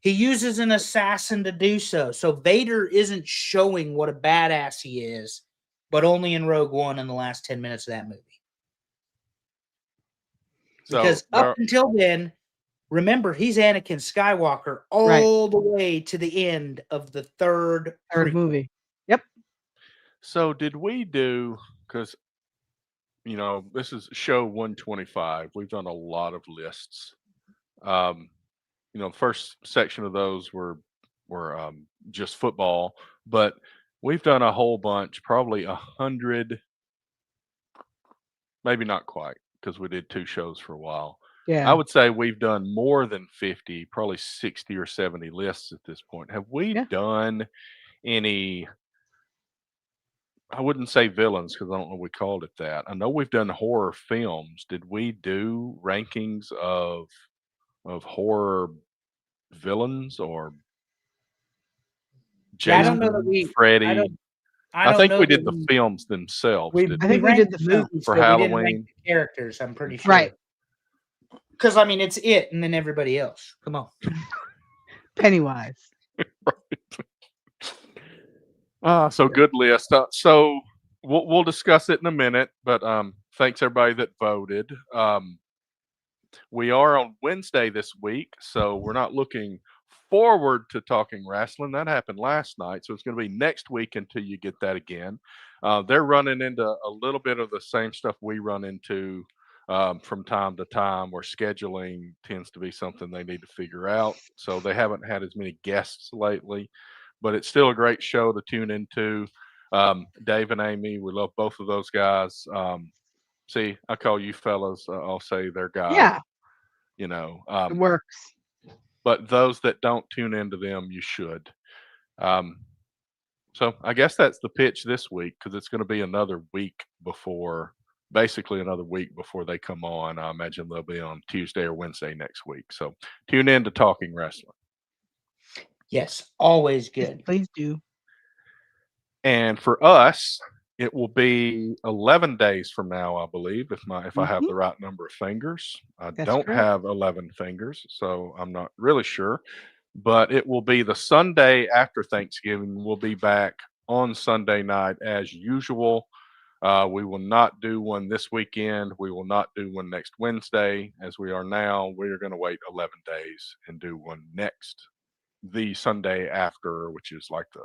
he uses an assassin to do so. So Vader isn't showing what a badass he is, but only in Rogue One in the last 10 minutes of that movie. Because up until then, remember, he's Anakin Skywalker all the way to the end of the third movie. Yep. So did we do, because, this is show 125. We've done a lot of lists. The first section of those were just football, but we've done a whole bunch, probably 100, maybe not quite, because we did 2 shows for a while. Yeah. I would say we've done more than 50, probably 60 or 70 lists at this point. Have we done any, I wouldn't say villains, because I don't know we called it that. I know we've done horror films. Did we do rankings of horror villains or Jason, Freddy? I think we did the films themselves. I think we did the films for Halloween. The characters, I'm pretty sure. Right. Because it's it and then everybody else. Come on. Pennywise. Right. So good list. So we'll discuss it in a minute, but thanks everybody that voted. We are on Wednesday this week, so we're not looking forward to talking wrestling. That happened last night, so it's going to be next week until you get that again. They're running into a little bit of the same stuff we run into from time to time, where scheduling tends to be something they need to figure out. So they haven't had as many guests lately, but it's still a great show to tune into. Dave and Amy, we love both of those guys. See, I call you fellas. I'll say they're guys. Yeah. It works. But those that don't tune into them, you should. So I guess that's the pitch this week, because it's going to be another week before they come on. I imagine they'll be on Tuesday or Wednesday next week. So tune in to Talking Wrestling. Yes, always good. Please do. And for us, it will be 11 days from now, I believe, if I have the right number of fingers. I don't have 11 fingers, so I'm not really sure. But it will be the Sunday after Thanksgiving. We'll be back on Sunday night as usual. We will not do one this weekend. We will not do one next Wednesday as we are now. We are going to wait 11 days and do one the Sunday after, which is like the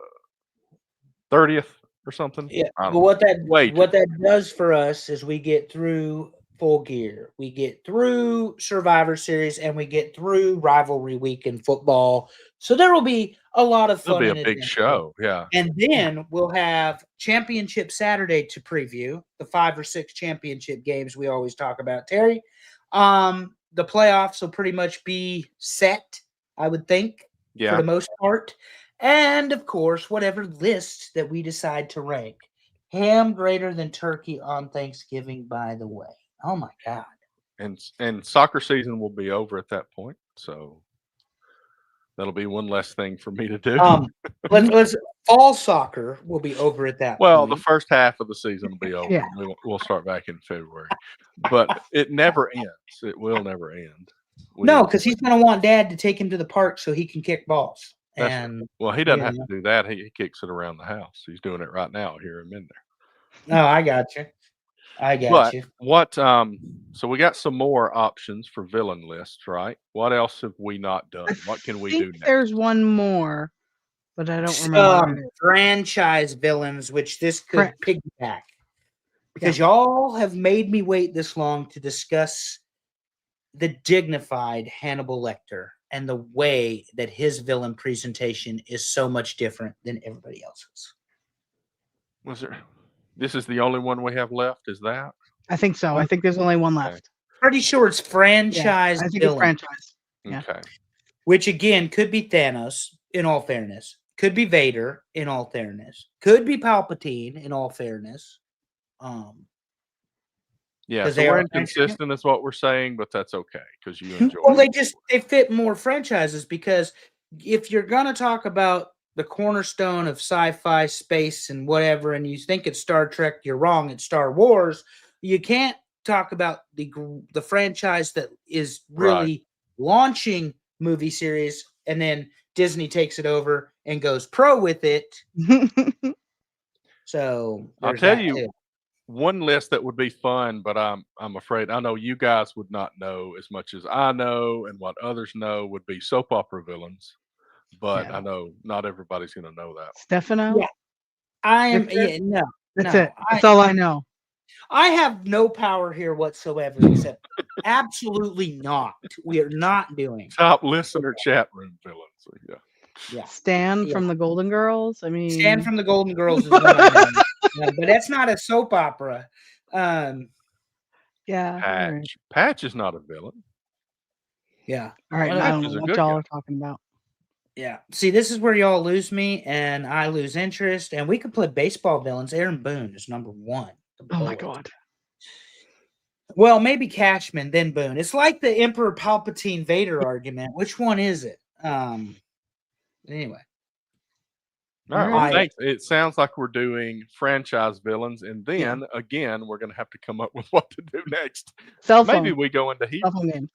30th or something. Yeah, but what that does for us is we get through Full Gear, we get through Survivor Series, and we get through Rivalry Week in football. So there will be a lot of fun. It'll be a big show, yeah. And then we'll have Championship Saturday to preview the 5 or 6 championship games we always talk about. Terry, the playoffs will pretty much be set, I would think, for the most part. And, of course, whatever list that we decide to rank. Ham greater than turkey on Thanksgiving, by the way. Oh, my God. and soccer season will be over at that point, so that'll be one less thing for me to do. Let's fall soccer will be over at that Well, the point. first half of the season will be over. Yeah. We'll start back in February, but it never ends. It will never end. No, because he's gonna want Dad to take him to the park so he can kick balls. That's right. And Well, he doesn't have yeah. to do that. He kicks it around the house. He's doing it right now here in Minder. No, I got you. I got But you. what? So we got some more options for villain lists, right? What else have we not done? What can we do think next? there's one more, but I don't remember. what it is. Franchise villains, which this could Correct. piggyback. Because y'all have made me wait this long to discuss the dignified Hannibal Lecter and the way that his villain presentation is so much different than everybody else's. Was there? This is the only one we have left. Is that? I think so. I think there's only one Okay. left. Pretty sure it's Yeah, franchise I think villain, it's franchise. Yeah. Okay. which again could be Thanos in all fairness, could be Vader in all fairness, could be Palpatine in all fairness. Yeah. 'Cause So they we're are inconsistent, is what we're saying, but that's okay because you enjoy. Well, it. they fit more franchises because if you're gonna talk about the cornerstone of sci-fi, space, and whatever, and you think it's Star Trek, you're wrong. It's Star Wars. You can't talk about the franchise that is really launching movie series, and then Disney takes it over and goes pro with it. So I'll there's tell that you too. one list that would be fun, but I'm afraid I know you guys would not know as much as I know, and what others know would be soap opera villains. But Yeah. I know not everybody's going to know that. Stefano. Yeah. I am. Victor? Yeah, no, That's no. it. That's all I know. I have no power here whatsoever, except absolutely not. We are not doing. Top listener chat room villains. Yeah. Yeah. Stan Yeah. from the Golden Girls. I mean, Stan from the Golden Girls is one I know. But that's not a soap opera. yeah. Patch. All right. Patch is not a villain. Yeah. All right. Well, I Patch don't is know a what good y'all guy. are talking about. Yeah. See, this is where y'all lose me and I lose interest. And we could put baseball villains. Aaron Boone is number one. The Oh my Bullet. God. Well, maybe Cashman, then Boone. It's like the Emperor Palpatine Vader argument. Which one is it? Anyway. All right. Well, Alright. thanks. It sounds like we're doing franchise villains, and then again, we're going to have to come up with what to do next. Cell phone. Maybe we go into heat. Cell phone game.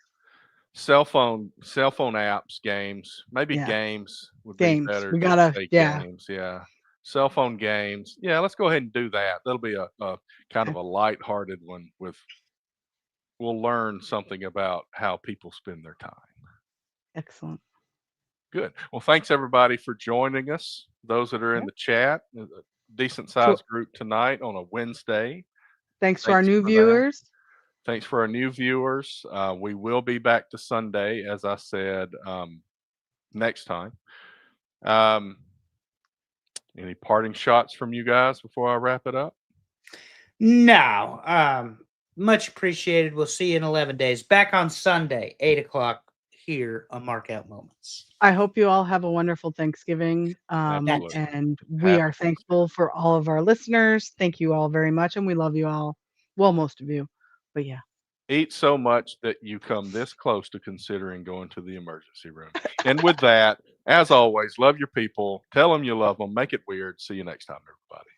Cell phone apps, games. Maybe Yeah. games would Games. be better. We just gotta- say yeah. games. Yeah. Cell phone games. Yeah, let's go ahead and do that. That'll be a kind of a lighthearted one with. We'll learn something about how people spend their time. Excellent. Good. Well, thanks everybody for joining us. Those that are in the chat, a decent sized group tonight on a Wednesday. Thanks to our Thanks new for that. viewers. Thanks for our new viewers. We will be back to Sunday, as I said, next time. Any parting shots from you guys before I wrap it up? No. Much appreciated. We'll see you in 11 days. Back on Sunday, 8:00 here on Markout Moments. I hope you all have a wonderful Thanksgiving. Absolutely. And we Happy are thankful for all of our listeners. Thank you all very much. And we love you all. Well, most of you. But yeah. Eat so much that you come this close to considering going to the emergency room. And with that, as always, love your people. Tell them you love them. Make it weird. See you next time, everybody.